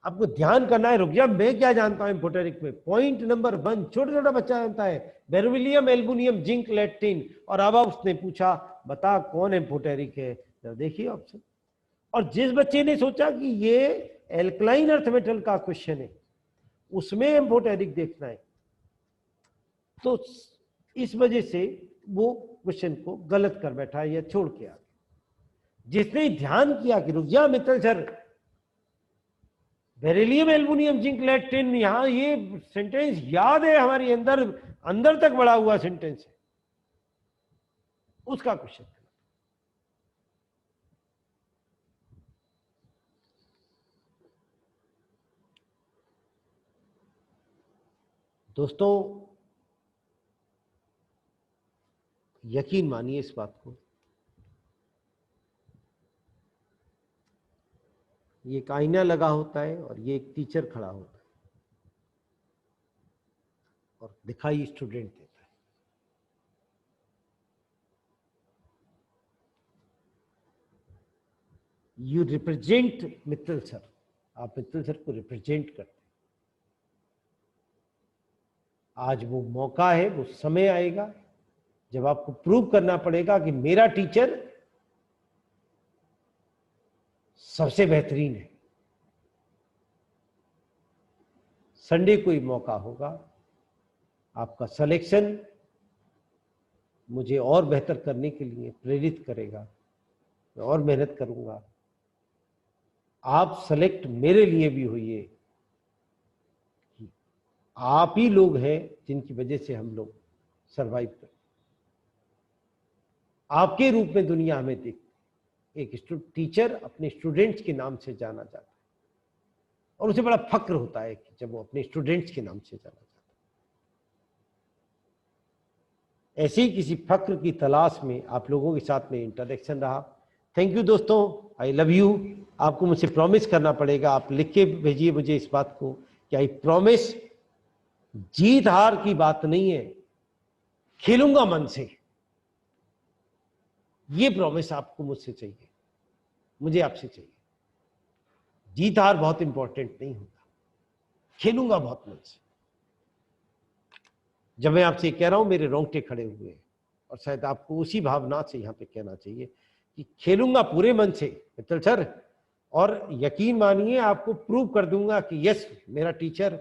S1: आपको ध्यान करना है। रुक जा, मैं क्या जानता हूं एम्फोटेरिक में। पॉइंट नंबर 1 छोटा छोटा बच्चा जानता है, beryllium, aluminium, zinc, lead, tin. और अब उसने पूछा बता कौन एम्फोटेरिक है, तो देखिए ऑप्शन। और जिस बच्चे ने सोचा कि ये एल्कलाइन अर्थ मेटल का क्वेश्चन है, उसमें एम्फोटेरिक देखना है, तो इस वजह से वो क्वेश्चन को गलत कर बैठा या छोड़ के आ गया। जिसने ध्यान किया कि रुक जा Mittal sir, beryllium, aluminium, zinc, lead, tin, यहां ये सेंटेंस याद है, हमारी अंदर अंदर तक बढ़ा हुआ सेंटेंस है, उसका क्वेश्चन। दोस्तों यकीन मानिए इस बात को, ये एक आईना लगा होता है और ये एक टीचर खड़ा होता है और दिखाई स्टूडेंट देता है। यू रिप्रेजेंट मित्तल सर, आप मित्तल सर को रिप्रेजेंट करते हैं। आज वो मौका है, वो समय आएगा जब आपको प्रूव करना पड़ेगा कि मेरा टीचर सबसे बेहतरीन है। संडे को ही मौका होगा, आपका सिलेक्शन मुझे और बेहतर करने के लिए प्रेरित करेगा, मैं और मेहनत करूंगा। आप सेलेक्ट मेरे लिए भी होइए, आप ही लोग हैं जिनकी वजह से हम लोग सरवाइव करते, आपके रूप में दुनिया हमें देखती। एक टीचर अपने स्टूडेंट्स के नाम से जाना जाता है और उसे बड़ा फक्र होता है कि जब वो अपने स्टूडेंट्स के नाम से जाना जाता है। ऐसे ही किसी फक्र की तलाश में आप लोगों के साथ में इंटरेक्शन रहा। थैंक यू दोस्तों, आई लव यू। आपको मुझसे प्रॉमिस करना पड़ेगा, आप लिख के भेजिए मुझे इस बात को कि आई प्रॉमिस, जीत हार की बात नहीं है, खेलूंगा मन से। ये प्रॉमिस आपको मुझसे चाहिए, मुझे आपसे चाहिए। जीत हार बहुत इंपॉर्टेंट नहीं होता, खेलूंगा बहुत मन से। जब मैं आपसे कह रहा हूं मेरे रोंगटे खड़े हुए हैं, और शायद आपको उसी भावना से यहां पे कहना चाहिए कि खेलूंगा पूरे मन से मित्तल सर, और यकीन मानिए आपको प्रूव कर दूंगा कि यस मेरा टीचर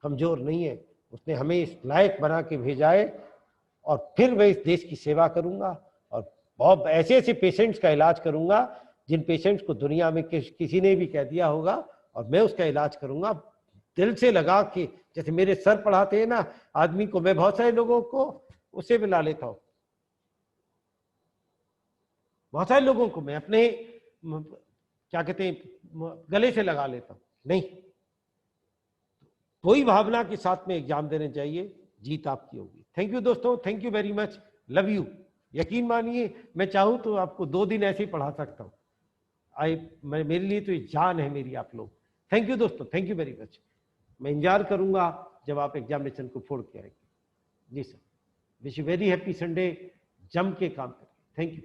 S1: कमजोर नहीं है, उसने हमें इस लायक बना के भेजा है। और फिर मैं इस देश की सेवा करूंगा और बहुत ऐसे ऐसे पेशेंट्स का इलाज करूंगा जिन पेशेंट्स को दुनिया में किसी ने भी कह दिया होगा, और मैं उसका इलाज करूंगा दिल से लगा के। जैसे मेरे सर पढ़ाते हैं ना आदमी को, मैं बहुत सारे लोगों को उससे मिला लेता हूं, बहुत सारे लोगों को मैं अपने क्या कहते हैं गले से लगा लेता हूं। नहीं, कोई भावना के साथ में एग्जाम देने चाहिए, जीत आपकी होगी। थैंक यू दोस्तों, thank you very much, love you. यकीन मानिए मैं चाहूँ तो आपको 2 दिन ऐसे ही पढ़ा सकता हूँ। मेरे लिए तो ये जान है मेरी आप लोग। थैंक यू दोस्तों, थैंक यू वेरी मच। मैं इंतजार करूंगा जब आप एग्जामिनेशन को फोड़ के आएंगे। जी sir, wish you very happy Sunday, जम के काम करें। Thank you.